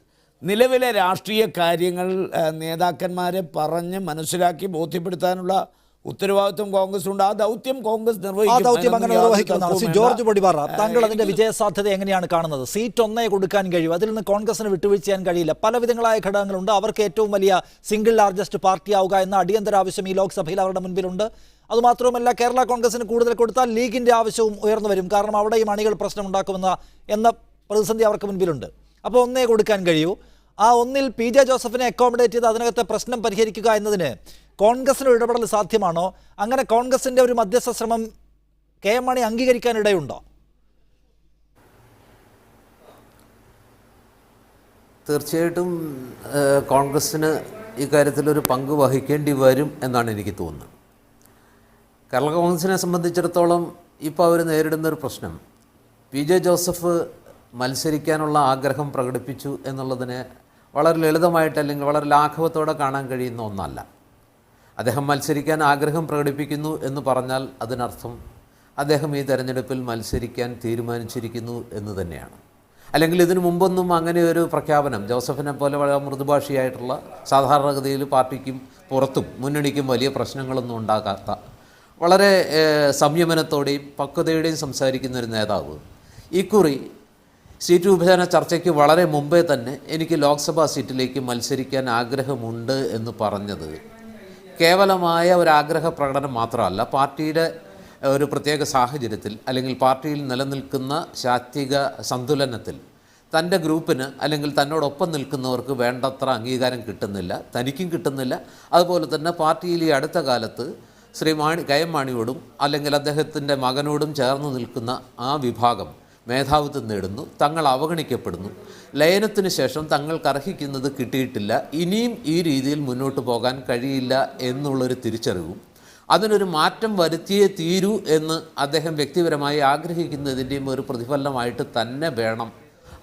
നിലവിലെ രാഷ്ട്രീയ കാര്യങ്ങൾ നേതാക്കന്മാരെ പറഞ്ഞ് മനസ്സിലാക്കി ബോധ്യപ്പെടുത്താനുള്ള ഉത്തരവാദിത്വം കോൺഗ്രസിനുണ്ട്. ആ ദൗത്യം കോൺഗ്രസ് നിർവഹിക്കും. ജോർജ് പൊടിപാറ, താങ്കൾ അതിന്റെ വിജയസാധ്യത എങ്ങനെയാണ് കാണുന്നത്? സീറ്റ് 1 കൊടുക്കാൻ കഴിയും, അതിൽ നിന്ന് കോൺഗ്രസിന് വിട്ടുവീഴ്ച ചെയ്യാൻ കഴിയില്ല. പലവിധങ്ങളായ ഘടകങ്ങളുണ്ട്. അവർക്ക് ഏറ്റവും വലിയ സിംഗിൾ ലാർജസ്റ്റ് പാർട്ടി ആവുക എന്ന അടിയന്തര ആവശ്യം ഈ ലോക്സഭയിൽ അവരുടെ മുൻപിലുണ്ട്. അതുമാത്രമല്ല, കേരള കോൺഗ്രസിന് കൂടുതൽ കൊടുത്താൽ ലീഗിന്റെ ആവശ്യവും ഉയർന്നു വരും. കാരണം അവിടെയും അണികൾ പ്രശ്നമുണ്ടാക്കുമെന്ന പ്രതിസന്ധി അവർക്ക് മുൻപിലുണ്ട്. അപ്പോൾ 1 കൊടുക്കാൻ കഴിയൂ. ആ 1 പി ജെ ജോസഫിനെ അക്കോമഡേറ്റ് ചെയ്ത് അതിനകത്തെ പ്രശ്നം പരിഹരിക്കുക എന്നതിന് കോൺഗ്രസിന് ഇടപെടൽ സാധ്യമാണോ? അങ്ങനെ കോൺഗ്രസിന്റെ ഒരു മധ്യസ്ഥ ശ്രമം കെ എം മാണി അംഗീകരിക്കാനിടയുണ്ടോ? തീർച്ചയായിട്ടും കോൺഗ്രസ്സിന് ഇക്കാര്യത്തിലൊരു പങ്ക് വഹിക്കേണ്ടി വരും എന്നാണ് എനിക്ക് തോന്നുന്നത്. കേരള കോൺഗ്രസിനെ സംബന്ധിച്ചിടത്തോളം ഇപ്പോൾ അവർ നേരിടുന്നൊരു പ്രശ്നം, പി ജെ ജോസഫ് മത്സരിക്കാനുള്ള ആഗ്രഹം പ്രകടിപ്പിച്ചു എന്നുള്ളതിനെ വളരെ ലളിതമായിട്ട് അല്ലെങ്കിൽ വളരെ ലാഘവത്തോടെ കാണാൻ കഴിയുന്ന ഒന്നല്ല. അദ്ദേഹം മത്സരിക്കാൻ ആഗ്രഹം പ്രകടിപ്പിക്കുന്നു എന്ന് പറഞ്ഞാൽ അതിനർത്ഥം അദ്ദേഹം ഈ തെരഞ്ഞെടുപ്പിൽ മത്സരിക്കാൻ തീരുമാനിച്ചിരിക്കുന്നു എന്ന് തന്നെയാണ്. അല്ലെങ്കിൽ ഇതിനു മുമ്പൊന്നും അങ്ങനെ ഒരു പ്രഖ്യാപനം ജോസഫിനെ പോലെ വളരെ മൃദുഭാഷിയായിട്ടുള്ള സാധാരണഗതിയിൽ പാർട്ടിക്കും പുറത്തും മുന്നണിക്കും വലിയ പ്രശ്നങ്ങളൊന്നും ഉണ്ടാകാത്ത വളരെ സംയമനത്തോടെയും പക്വതയോടെയും സംസാരിക്കുന്ന ഒരു നേതാവ് ഇക്കുറി സീറ്റ് വിഭജന ചർച്ചയ്ക്ക് വളരെ മുമ്പേ തന്നെ എനിക്ക് ലോക്സഭാ സീറ്റിലേക്ക് മത്സരിക്കാൻ ആഗ്രഹമുണ്ട് എന്ന് പറഞ്ഞത് കേവലമായ ഒരാഗ്രഹ പ്രകടനം മാത്രമല്ല, പാർട്ടിയുടെ ഒരു പ്രത്യേക സാഹചര്യത്തിൽ അല്ലെങ്കിൽ പാർട്ടിയിൽ നിലനിൽക്കുന്ന ശാക്തിക സന്തുലനത്തിൽ തൻ്റെ ഗ്രൂപ്പിന് അല്ലെങ്കിൽ തന്നോടൊപ്പം നിൽക്കുന്നവർക്ക് വേണ്ടത്ര അംഗീകാരം കിട്ടുന്നില്ല, തനിക്കും കിട്ടുന്നില്ല. അതുപോലെ തന്നെ പാർട്ടിയിൽ ഈ അടുത്ത കാലത്ത് ശ്രീ കെ.എം. മാണിയോടും അല്ലെങ്കിൽ അദ്ദേഹത്തിൻ്റെ മകനോടും ചേർന്ന് നിൽക്കുന്ന ആ വിഭാഗം മേധാവിത്വം നേടുന്നു, തങ്ങൾ അവഗണിക്കപ്പെടുന്നു, ലയനത്തിന് ശേഷം തങ്ങൾക്ക് അർഹിക്കുന്നത് കിട്ടിയിട്ടില്ല, ഇനിയും ഈ രീതിയിൽ മുന്നോട്ട് പോകാൻ കഴിയില്ല എന്നുള്ളൊരു തിരിച്ചറിവും അതിനൊരു മാറ്റം വരുത്തിയേ തീരൂ എന്ന് അദ്ദേഹം വ്യക്തിപരമായി ആഗ്രഹിക്കുന്നതിൻ്റെയും ഒരു പ്രതിഫലനമായിട്ട് തന്നെ വേണം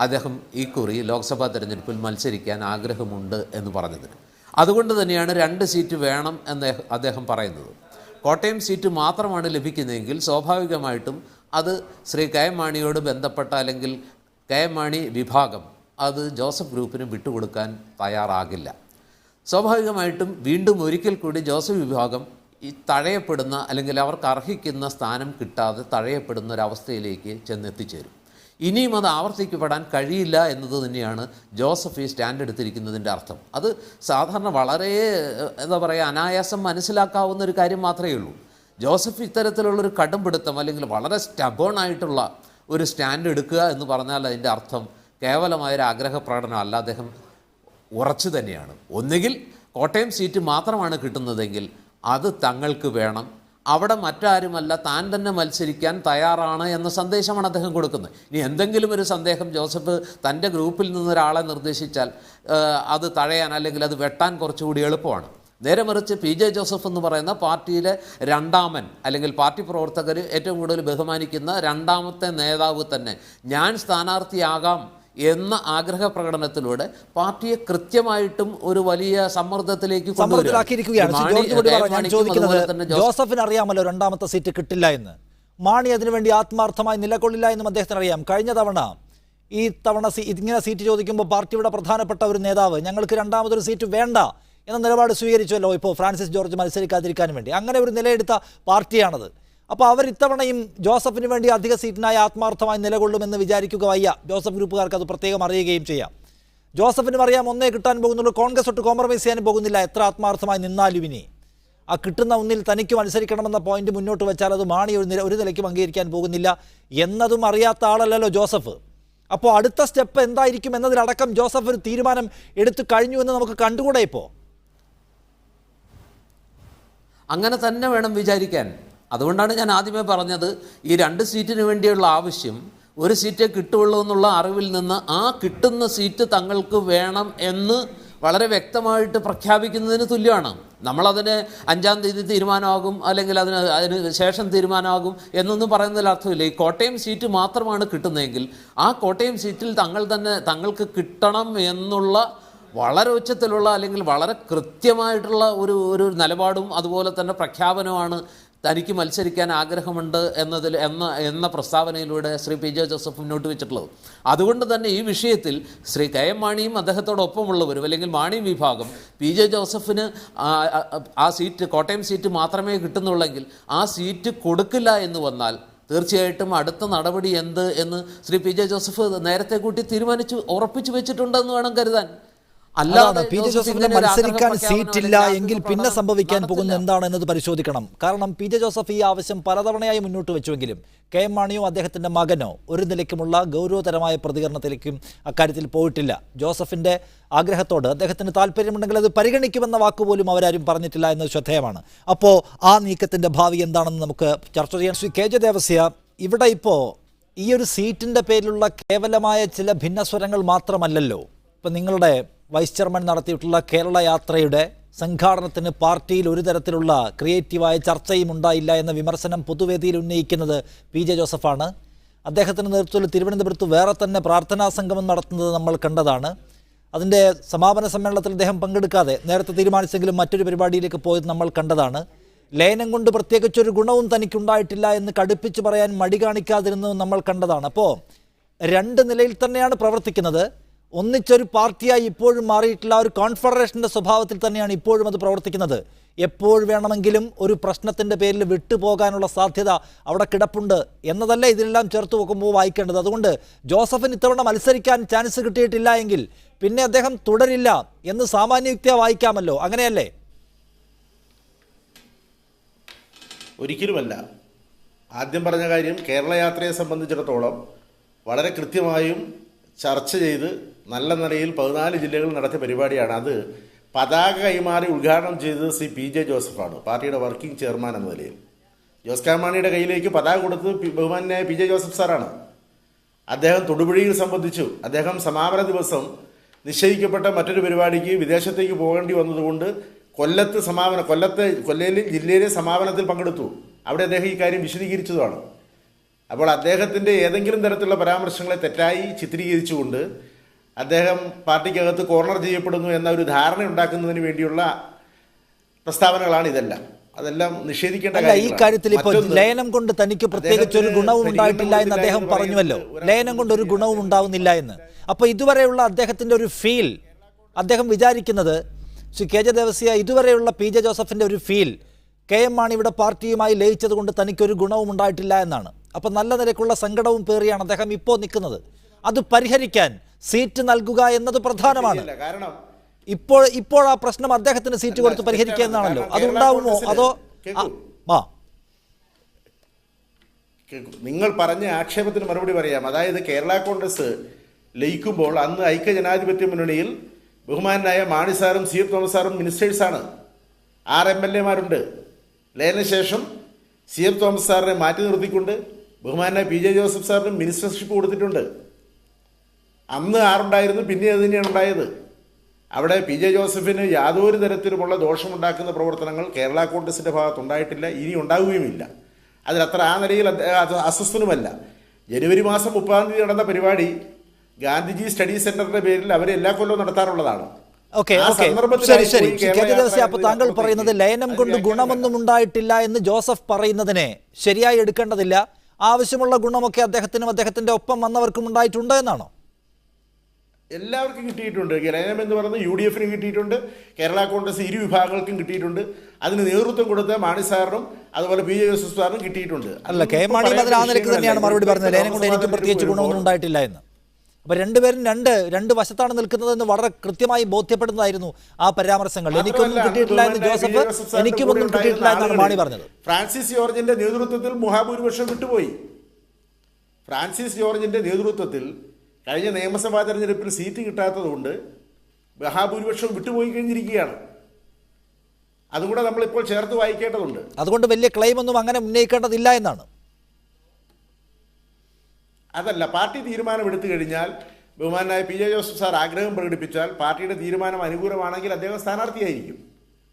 അദ്ദേഹം ഈ കുറി ലോക്സഭാ തെരഞ്ഞെടുപ്പിൽ മത്സരിക്കാൻ ആഗ്രഹമുണ്ട് എന്ന് പറഞ്ഞതിന്. അതുകൊണ്ട് തന്നെയാണ് 2 സീറ്റ് വേണം എന്ന് അദ്ദേഹം പറയുന്നത്. കോട്ടയം സീറ്റ് മാത്രമാണ് ലഭിക്കുന്നതെങ്കിൽ സ്വാഭാവികമായിട്ടും അത് ശ്രീ കെ.എം. മാണിയോട് ബന്ധപ്പെട്ട അല്ലെങ്കിൽ കെ.എം. മാണി വിഭാഗം അത് ജോസഫ് ഗ്രൂപ്പിന് വിട്ടുകൊടുക്കാൻ തയ്യാറാകില്ല. സ്വാഭാവികമായിട്ടും വീണ്ടും ഒരിക്കൽ കൂടി ജോസഫ് വിഭാഗം ഈ തഴയപ്പെടുന്ന അല്ലെങ്കിൽ അവർക്ക് അർഹിക്കുന്ന സ്ഥാനം കിട്ടാതെ തഴയപ്പെടുന്ന ഒരവസ്ഥയിലേക്ക് ചെന്നെത്തിച്ചേരും. ഇനിയും അത് ആവർത്തിക്കപ്പെടാൻ കഴിയില്ല എന്നത് തന്നെയാണ് ജോസഫ് ഈ സ്റ്റാൻഡ് എടുത്തിരിക്കുന്നതിൻ്റെ അർത്ഥം. അത് സാധാരണ വളരെ എന്താ പറയുക അനായാസം മനസ്സിലാക്കാവുന്ന ഒരു കാര്യം മാത്രമേ ഉള്ളൂ. ജോസഫ് ഇത്തരത്തിലുള്ളൊരു കടുംപിടുത്തം അല്ലെങ്കിൽ വളരെ സ്റ്റബേണായിട്ടുള്ള ഒരു സ്റ്റാൻഡ് എടുക്കുക എന്ന് പറഞ്ഞാൽ അതിൻ്റെ അർത്ഥം കേവലമായൊരു ആഗ്രഹ പ്രകടനമല്ല, അദ്ദേഹം ഉറച്ചു തന്നെയാണ്. ഒന്നുകിൽ കോട്ടയം സീറ്റ് മാത്രമാണ് കിട്ടുന്നതെങ്കിൽ അത് തങ്ങൾക്ക് വേണം, അവിടെ മറ്റാരുമല്ല താൻ തന്നെ മത്സരിക്കാൻ തയ്യാറാണ് എന്ന സന്ദേശമാണ് അദ്ദേഹം കൊടുക്കുന്നത്. ഇനി എന്തെങ്കിലും ഒരു സന്ദേഹം ജോസഫ് തൻ്റെ ഗ്രൂപ്പിൽ നിന്നൊരാളെ നിർദ്ദേശിച്ചാൽ അത് തഴയാൻ അല്ലെങ്കിൽ അത് വെട്ടാൻ കുറച്ചുകൂടി എളുപ്പമാണ്. നേരെ മറിച്ച് പി ജെ ജോസഫ് എന്ന് പറയുന്ന പാർട്ടിയിലെ രണ്ടാമൻ അല്ലെങ്കിൽ പാർട്ടി പ്രവർത്തകർ ഏറ്റവും കൂടുതൽ ബഹുമാനിക്കുന്ന രണ്ടാമത്തെ നേതാവ് തന്നെ ഞാൻ സ്ഥാനാർത്ഥിയാകാം എന്ന ആഗ്രഹ പ്രകടനത്തിലൂടെ പാർട്ടിയെ കൃത്യമായിട്ടും ഒരു വലിയ സമ്മർദ്ദത്തിലേക്ക് ജോസഫിന് അറിയാമല്ലോ 2ാമത്തെ സീറ്റ് കിട്ടില്ല എന്ന്. മാണി അതിനുവേണ്ടി ആത്മാർത്ഥമായി നിലകൊള്ളില്ല എന്നും അദ്ദേഹത്തിന് അറിയാം. കഴിഞ്ഞ തവണ ഈ തവണ ഇങ്ങനെ സീറ്റ് ചോദിക്കുമ്പോൾ പാർട്ടിയുടെ പ്രധാനപ്പെട്ട ഒരു നേതാവ് ഞങ്ങൾക്ക് 2ാമതൊരു സീറ്റ് വേണ്ട എന്ന നിലപാട് സ്വീകരിച്ചുവല്ലോ ഇപ്പോൾ ഫ്രാൻസിസ് ജോർജ് മത്സരിക്കാതിരിക്കാൻ വേണ്ടി. അങ്ങനെ ഒരു നിലയെടുത്ത പാർട്ടിയാണത്. അപ്പോൾ അവർ ഇത്തവണയും ജോസഫിന് വേണ്ടി അധിക സീറ്റിനായി ആത്മാർത്ഥമായി നിലകൊള്ളുമെന്ന് വിചാരിക്കുക വയ്യ. ജോസഫ് ഗ്രൂപ്പുകാർക്ക് അത് പ്രത്യേകം അറിയുകയും ചെയ്യാം. ജോസഫിനും അറിയാം ഒന്നേ കിട്ടാൻ പോകുന്നുള്ളൂ, കോൺഗ്രസ് ഒട്ട് കോംപ്രമൈസ് ചെയ്യാനും പോകുന്നില്ല. എത്ര ആത്മാർത്ഥമായി നിന്നാലും ഇനി ആ കിട്ടുന്ന ഒന്നിൽ തനിക്ക് മത്സരിക്കണമെന്ന പോയിന്റ് മുന്നോട്ട് വെച്ചാൽ അത് മാണി ഒരു നിലയ്ക്കും അംഗീകരിക്കാൻ പോകുന്നില്ല എന്നതും അറിയാത്ത ആളല്ലല്ലോ ജോസഫ്. അപ്പോൾ അടുത്ത സ്റ്റെപ്പ് എന്തായിരിക്കും എന്നതിലടക്കം ജോസഫ് ഒരു തീരുമാനം എടുത്തു കഴിഞ്ഞു എന്ന് നമുക്ക് കണ്ടുകൂടെ? ഇപ്പോൾ അങ്ങനെ തന്നെ വേണം വിചാരിക്കാൻ. അതുകൊണ്ടാണ് ഞാൻ ആദ്യമേ പറഞ്ഞത് ഈ 2 സീറ്റിന് വേണ്ടിയുള്ള ആവശ്യം ഒരു സീറ്റേ കിട്ടുള്ളൂ എന്നുള്ള അറിവിൽ നിന്ന് ആ കിട്ടുന്ന സീറ്റ് തങ്ങൾക്ക് വേണം എന്ന് വളരെ വ്യക്തമായിട്ട് പ്രഖ്യാപിക്കുന്നതിന് തുല്യമാണ്. നമ്മളതിന് 5-ാം തീയതി തീരുമാനമാകും അല്ലെങ്കിൽ അതിന് ശേഷം തീരുമാനമാകും എന്നൊന്നും പറയുന്നതിൽ അർത്ഥമില്ല. ഈ കോട്ടയം സീറ്റ് മാത്രമാണ് കിട്ടുന്നതെങ്കിൽ ആ കോട്ടയം സീറ്റിൽ തങ്ങൾക്ക് കിട്ടണം എന്നുള്ള വളരെ ഉച്ചത്തിലുള്ള അല്ലെങ്കിൽ വളരെ കൃത്യമായിട്ടുള്ള ഒരു നിലപാടും അതുപോലെ തന്നെ പ്രഖ്യാപനമാണ് തനിക്ക് മത്സരിക്കാൻ ആഗ്രഹമുണ്ട് എന്ന പ്രസ്താവനയിലൂടെ ശ്രീ പി ജെ ജോസഫ് മുന്നോട്ട് വെച്ചിട്ടുള്ളത്. അതുകൊണ്ട് തന്നെ ഈ വിഷയത്തിൽ ശ്രീ കെ.എം. മാണിയും അദ്ദേഹത്തോടൊപ്പമുള്ളവരും അല്ലെങ്കിൽ മാണി വിഭാഗം പി ജെ ജോസഫിന് ആ സീറ്റ് കോട്ടയം സീറ്റ് മാത്രമേ കിട്ടുന്നുള്ളെങ്കിൽ ആ സീറ്റ് കൊടുക്കില്ല എന്ന് വന്നാൽ തീർച്ചയായിട്ടും അടുത്ത നടപടി എന്ത് എന്ന് ശ്രീ പി ജെ ജോസഫ് നേരത്തെ കൂട്ടി ഉറപ്പിച്ചു വെച്ചിട്ടുണ്ടെന്ന് വേണം കരുതാൻ. അല്ലാതെ പി ജെ ജോസഫിന് മത്സരിക്കാൻ സീറ്റില്ല എങ്കിൽ പിന്നെ സംഭവിക്കാൻ പോകുന്നത് എന്താണെന്നത് പരിശോധിക്കണം. കാരണം പി ജെ ജോസഫ് ഈ ആവശ്യം പലതവണയായി മുന്നോട്ട് വെച്ചുവെങ്കിലും കെ.എം. മാണിയോ അദ്ദേഹത്തിന്റെ മകനോ ഒരു നിലയ്ക്കുമുള്ള ഗൗരവതരമായ പ്രതികരണത്തിലേക്കും അക്കാര്യത്തിൽ പോയിട്ടില്ല. ജോസഫിന്റെ ആഗ്രഹത്തോട് അദ്ദേഹത്തിന് താല്പര്യമുണ്ടെങ്കിൽ അത് പരിഗണിക്കുമെന്ന വാക്കുപോലും അവരാരും പറഞ്ഞിട്ടില്ല എന്നത് ശ്രദ്ധേയമാണ്. അപ്പോൾ ആ നീക്കത്തിന്റെ ഭാവി എന്താണെന്ന് നമുക്ക് ചർച്ച ചെയ്യാൻ. ശ്രീ കെ ജെ ദേവസ്യ, ഇവിടെ ഇപ്പോൾ ഈ ഒരു സീറ്റിന്റെ പേരിലുള്ള കേവലമായ ചില ഭിന്നസ്വരങ്ങൾ മാത്രമല്ലല്ലോ. ഇപ്പം നിങ്ങളുടെ വൈസ് ചെയർമാൻ നടത്തിയിട്ടുള്ള കേരള യാത്രയുടെ സംഘാടനത്തിന് പാർട്ടിയിൽ ഒരു തരത്തിലുള്ള ക്രിയേറ്റീവായ ചർച്ചയും ഉണ്ടായില്ല എന്ന വിമർശനം പൊതുവേദിയിൽ ഉന്നയിക്കുന്നത് പി ജെ ജോസഫാണ്. അദ്ദേഹത്തിൻ്റെ നേതൃത്വത്തിൽ തിരുവനന്തപുരത്ത് വേറെ തന്നെ പ്രാർത്ഥനാ സംഗമം നടത്തുന്നത് നമ്മൾ കണ്ടതാണ്. അതിൻ്റെ സമാപന സമ്മേളനത്തിൽ അദ്ദേഹം പങ്കെടുക്കാതെ നേരത്തെ തീരുമാനിച്ചെങ്കിലും മറ്റൊരു പരിപാടിയിലേക്ക് പോയത് നമ്മൾ കണ്ടതാണ്. ലയനം കൊണ്ട് പ്രത്യേകിച്ചൊരു ഗുണവും തനിക്കുണ്ടായിട്ടില്ല എന്ന് കടുപ്പിച്ച് പറയാൻ മടി കാണിക്കാതിരുന്നതും നമ്മൾ കണ്ടതാണ്. അപ്പോൾ രണ്ട് നിലയിൽ തന്നെയാണ് പ്രവർത്തിക്കുന്നത്. ഒന്നിച്ചൊരു പാർട്ടിയായി ഇപ്പോഴും മാറിയിട്ടില്ല, ഒരു കോൺഫെഡറേഷൻ്റെ സ്വഭാവത്തിൽ തന്നെയാണ് ഇപ്പോഴും അത് പ്രവർത്തിക്കുന്നത്. എപ്പോൾ വേണമെങ്കിലും ഒരു പ്രശ്നത്തിൻ്റെ പേരിൽ വിട്ടുപോകാനുള്ള സാധ്യത അവിടെ കിടപ്പുണ്ട് എന്നതല്ല ഇതിലെല്ലാം ചേർത്ത് നോക്കുമ്പോൾ വായിക്കേണ്ടത്. അതുകൊണ്ട് ജോസഫിന് ഇത്തവണ മത്സരിക്കാൻ ചാൻസ് കിട്ടിയിട്ടില്ല എങ്കിൽ പിന്നെ അദ്ദേഹം തുടരില്ല എന്ന് സാമാന്യയുക്തിയാ വായിക്കാമല്ലോ, അങ്ങനെയല്ലേ? ഒരിക്കലുമല്ല. ആദ്യം പറഞ്ഞ കാര്യം കേരള യാത്രയെ സംബന്ധിച്ചിടത്തോളം വളരെ കൃത്യമായും ചർച്ച ചെയ്ത് നല്ല നിലയിൽ 14 ജില്ലകൾ നടത്തിയ പരിപാടിയാണ്. അത് പതാക കൈമാറി ഉദ്ഘാടനം ചെയ്തത് ശ്രീ PJ ജോസഫാണ്, പാർട്ടിയുടെ വർക്കിംഗ് ചെയർമാൻ എന്ന നിലയിൽ. ജോസ് കെ മാണിയുടെ കയ്യിലേക്ക് പതാക കൊടുത്തത് ബഹുമാന്യായ PJ ജോസഫ് സാറാണ്. അദ്ദേഹം തൊടുപുഴയിൽ സംബന്ധിച്ചു. അദ്ദേഹം സമാപന ദിവസം നിശ്ചയിക്കപ്പെട്ട മറ്റൊരു പരിപാടിക്ക് വിദേശത്തേക്ക് പോകേണ്ടി വന്നതുകൊണ്ട് കൊല്ലത്തെ ജില്ലയിലെ സമാപനത്തിൽ പങ്കെടുത്തു. അവിടെ അദ്ദേഹം ഈ കാര്യം വിശദീകരിച്ചതുമാണ്. അപ്പോൾ അദ്ദേഹത്തിൻ്റെ ഏതെങ്കിലും തരത്തിലുള്ള പരാമർശങ്ങളെ തെറ്റായി ചിത്രീകരിച്ചുകൊണ്ട് അദ്ദേഹം പാർട്ടിക്കകത്ത് കോർണർ ചെയ്യപ്പെടുന്നു എന്ന ഒരു ധാരണ ഉണ്ടാക്കുന്നതിന് വേണ്ടിയുള്ള പ്രസ്താവനകളാണ് ഇതെല്ലാം. അതെല്ലാം നിഷേധിക്കേണ്ട ഈ കാര്യത്തിൽ ഇപ്പോൾ ലയനം കൊണ്ട് തനിക്ക് പ്രത്യേകിച്ച് ഒരു ഗുണവും ഉണ്ടായിട്ടില്ല എന്ന് അദ്ദേഹം പറഞ്ഞുവല്ലോ. ലയനം കൊണ്ട് ഒരു ഗുണവും ഉണ്ടാവുന്നില്ല എന്ന്. അപ്പോൾ ഇതുവരെയുള്ള അദ്ദേഹത്തിൻ്റെ ഒരു ഫീൽ, അദ്ദേഹം വിചാരിക്കുന്നത് ശ്രീ KJ ദേവസ്യ ഇതുവരെയുള്ള PJ ജോസഫിൻ്റെ ഒരു ഫീൽ KM മാണി ഇവിടെ പാർട്ടിയുമായി ലയിച്ചത് കൊണ്ട് തനിക്കൊരു ഗുണവും ഉണ്ടായിട്ടില്ല എന്നാണ്. അപ്പോൾ നല്ല നിലയ്ക്കുള്ള സങ്കടവും പേറിയാണ് അദ്ദേഹം ഇപ്പോൾ നിൽക്കുന്നത്. അത് പരിഹരിക്കാൻ സീറ്റ് നൽകുക എന്നത് പ്രധാനമാണ്. കാരണം ഇപ്പോൾ ആ പ്രശ്നം അദ്ദേഹത്തിന് സീറ്റ് കൊടുത്ത് പരിഹരിക്കുക എന്നാണല്ലോ. അതുണ്ടാവുമോ അതോ നിങ്ങൾ പറഞ്ഞ ആക്ഷേപത്തിന് മറുപടി പറയാം. അതായത് കേരള കോൺഗ്രസ് ലയിക്കുമ്പോൾ അന്ന് ഐക്യജനാധിപത്യ മുന്നണിയിൽ ബഹുമാനായ മാണി സാറും CF തോമസ് സാറും മിനിസ്റ്റേഴ്സാണ്. 6 MLA മാരുണ്ട്. ലയനശേഷം CF തോമസ് സാറിനെ മാറ്റി നിർത്തിക്കൊണ്ട് ബഹുമാനായ PJ ജോസഫ് സാറിന് മിനിസ്റ്റർഷിപ്പ് കൊടുത്തിട്ടുണ്ട്. അന്ന് 6 ഉണ്ടായിരുന്നു, പിന്നെ അത് തന്നെയാണ് ഉണ്ടായത്. അവിടെ PJ ജോസഫിന് യാതൊരു തരത്തിലുമുള്ള ദോഷമുണ്ടാക്കുന്ന പ്രവർത്തനങ്ങൾ കേരള കോൺഗ്രസിൻ്റെ ഭാഗത്തുണ്ടായിട്ടില്ല, ഇനി ഉണ്ടാവുകയുമില്ല. അതിലത്ര ആ നിലയിൽ അസ്വസ്ഥനുമല്ല. ജനുവരി മാസം 30-ാം തീയതി നടന്ന പരിപാടി ഗാന്ധിജി സ്റ്റഡി സെന്ററിന്റെ പേരിൽ അവർ എല്ലാ കൊല്ലവും നടത്താറുള്ളതാണ്. അപ്പോൾ താങ്കൾ പറയുന്നത് ലയനം കൊണ്ട് ഗുണമൊന്നും ഉണ്ടായിട്ടില്ല എന്ന് ജോസഫ് പറയുന്നതിനെ ശരിയായി എടുക്കേണ്ടതില്ല, ആവശ്യമുള്ള ഗുണമൊക്കെ അദ്ദേഹത്തിനും അദ്ദേഹത്തിന്റെ ഒപ്പം വന്നവർക്കും ഉണ്ടായിട്ടുണ്ട് എന്നാണോ? എല്ലാവർക്കും കിട്ടിയിട്ടുണ്ട്. ലയനം എന്ന് പറയുന്നത് UDF-ന് കിട്ടിയിട്ടുണ്ട്, കേരള കോൺഗ്രസ് ഇരു വിഭാഗങ്ങൾക്കും കിട്ടിയിട്ടുണ്ട്. അതിന് നേതൃത്വം കൊടുത്ത മാണി സാറിനും അതുപോലെ PJ ജോസഫ് സാറിനും കിട്ടിയിട്ടുണ്ട്. അല്ല, KM മാണി അതിൽ ആ നിലയ്ക്ക് തന്നെയാണ് മറുപടി പറഞ്ഞത്, ലയനം കൊണ്ട് എനിക്കും പ്രത്യേകിച്ച് ഗുണമൊന്നും ഉണ്ടായിട്ടില്ല എന്ന്. അപ്പോൾ രണ്ടുപേരും രണ്ട് വശത്താണ് നിൽക്കുന്നതെന്ന് വളരെ കൃത്യമായി ബോധ്യപ്പെടുന്നതായിരുന്നു ആ പരാമർശങ്ങൾ. എനിക്കൊന്നും കിട്ടിയിട്ടില്ല എന്ന് ജോസഫ്, എനിക്കുമൊന്നും കിട്ടിയിട്ടില്ല എന്നാണ് മാണി പറഞ്ഞത്. ഫ്രാൻസിസ് ജോർജിന്റെ നേതൃത്വത്തിൽ മഹാഭൂരിപക്ഷം വിട്ടുപോയി. ഫ്രാൻസിസ് ജോർജിന്റെ നേതൃത്വത്തിൽ കഴിഞ്ഞ നിയമസഭാ തെരഞ്ഞെടുപ്പിൽ സീറ്റ് കിട്ടാത്തതുകൊണ്ട് മഹാഭൂരിപക്ഷം വിട്ടുപോയി കഴിഞ്ഞിരിക്കുകയാണ്. അതുകൂടെ നമ്മളിപ്പോൾ ചേർത്ത് വായിക്കേണ്ടതുണ്ട്. അതുകൊണ്ട് വലിയ ക്ലെയിം ഒന്നും അങ്ങനെ ഉന്നയിക്കേണ്ടതില്ല എന്നാണ്. അതല്ല, പാർട്ടി തീരുമാനം എടുത്തു കഴിഞ്ഞാൽ ബഹുമാനായ PJ ജോസഫ് സാർ ആഗ്രഹം പ്രകടിപ്പിച്ചാൽ പാർട്ടിയുടെ തീരുമാനം അനുകൂലമാണെങ്കിൽ അദ്ദേഹം സ്ഥാനാർത്ഥിയായിരിക്കും.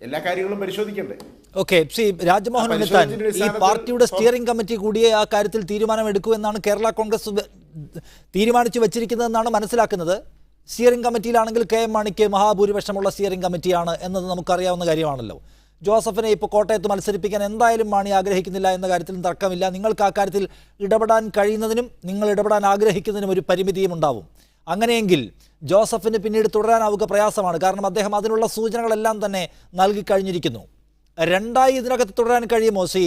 എല്ലാ കാര്യങ്ങളും പരിശോധിക്കണ്ടേ? ഓക്കെ, ശ്രീ രാജ്മോഹൻ ഉണ്ണിത്താൻ, ഈ പാർട്ടിയുടെ സ്റ്റിയറിംഗ് കമ്മിറ്റി കൂടിയേ ആ കാര്യത്തിൽ തീരുമാനം എടുക്കൂ എന്നാണ് കേരള കോൺഗ്രസ് തീരുമാനിച്ചു വച്ചിരിക്കുന്നതെന്നാണ് മനസ്സിലാക്കുന്നത്. സ്റ്റിയറിംഗ് കമ്മിറ്റിയിലാണെങ്കിൽ KM മാണിക്ക് മഹാഭൂരിപക്ഷമുള്ള സ്റ്റിയറിംഗ് കമ്മിറ്റിയാണ് എന്നത് നമുക്കറിയാവുന്ന കാര്യമാണല്ലോ. ജോസഫിനെ ഇപ്പോൾ കോട്ടയത്ത് മത്സരിപ്പിക്കാൻ എന്തായാലും മാണി ആഗ്രഹിക്കുന്നില്ല എന്ന കാര്യത്തിലും തർക്കമില്ല. നിങ്ങൾക്ക് ആ കാര്യത്തിൽ ഇടപെടാൻ കഴിയുന്നതിനും നിങ്ങൾ ഇടപെടാൻ ആഗ്രഹിക്കുന്നതിനും ഒരു പരിമിതിയും ഉണ്ടാവും. അങ്ങനെയെങ്കിൽ ജോസഫിന് പിന്നീട് തുടരാനാവുക പ്രയാസമാണ്. കാരണം അദ്ദേഹം അതിനുള്ള സൂചനകളെല്ലാം തന്നെ നൽകി കഴിഞ്ഞിരിക്കുന്നു. രണ്ടായി ഇതിനകത്ത് തുടരാൻ കഴിയുമോ ശ്രീ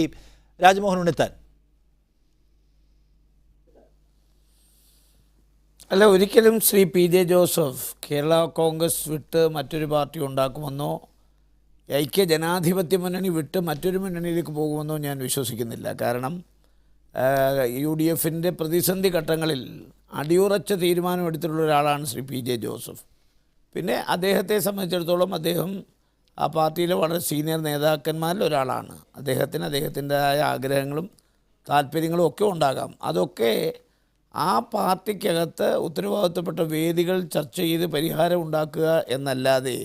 രാജ്മോഹൻ ഉണ്ണിത്താൻ? അല്ല, ഒരിക്കലും ശ്രീ PJ ജോസഫ് കേരള കോൺഗ്രസ് വിട്ട് മറ്റൊരു പാർട്ടി ഉണ്ടാക്കുമെന്നോ ഐക്യ ജനാധിപത്യ മുന്നണി വിട്ട് മറ്റൊരു മുന്നണിയിലേക്ക് പോകുമെന്നോ ഞാൻ വിശ്വസിക്കുന്നില്ല. കാരണം UDF-ൻ്റെ പ്രതിസന്ധി ഘട്ടങ്ങളിൽ അടിയുറച്ച തീരുമാനമെടുത്തിട്ടുള്ള ഒരാളാണ് ശ്രീ PJ ജോസഫ്. പിന്നെ അദ്ദേഹത്തെ സംബന്ധിച്ചിടത്തോളം അദ്ദേഹം ആ പാർട്ടിയിലെ വളരെ സീനിയർ നേതാക്കന്മാരിൽ ഒരാളാണ്. അദ്ദേഹത്തിൻ്റെതായ ആഗ്രഹങ്ങളും താല്പര്യങ്ങളും ഒക്കെ ഉണ്ടാകാം. അതൊക്കെ ആ പാർട്ടിക്കകത്ത് ഉത്തരവാദിത്തപ്പെട്ട വേദികൾ ചർച്ച ചെയ്ത് പരിഹാരം ഉണ്ടാക്കുക എന്നല്ലാതെ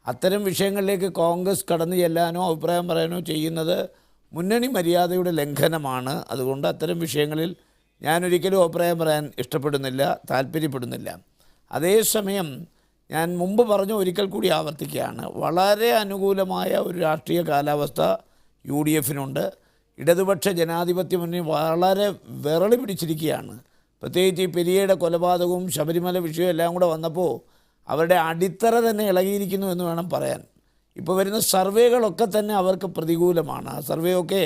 അത്തരം വിഷയങ്ങളിലേക്ക് കോൺഗ്രസ് കടന്നു ചെല്ലാനോ അഭിപ്രായം പറയാനോ ചെയ്യുന്നത് മുന്നണി മര്യാദയുടെ ലംഘനമാണ്. അതുകൊണ്ട് അത്തരം വിഷയങ്ങളിൽ ഞാനൊരിക്കലും അഭിപ്രായം പറയാൻ ഇഷ്ടപ്പെടുന്നില്ല, താല്പര്യപ്പെടുന്നില്ല. അതേസമയം ഞാൻ മുമ്പ് പറഞ്ഞു, ഒരിക്കൽ കൂടി ആവർത്തിക്കുകയാണ്, വളരെ അനുകൂലമായ ഒരു രാഷ്ട്രീയ കാലാവസ്ഥ UDF-നുണ്ട്. ഇടതുപക്ഷ ജനാധിപത്യ മുന്നണി വളരെ വിറളി പിടിച്ചിരിക്കുകയാണ്. പ്രത്യേകിച്ച് ഈ പെരിയയുടെ കൊലപാതകവും ശബരിമല വിഷയവും എല്ലാം കൂടെ വന്നപ്പോൾ അവരുടെ അടിത്തറ തന്നെ ഇളകിയിരിക്കുന്നു എന്ന് വേണം പറയാൻ. ഇപ്പോൾ വരുന്ന സർവേകളൊക്കെ തന്നെ അവർക്ക് പ്രതികൂലമാണ്. ആ സർവേയൊക്കെ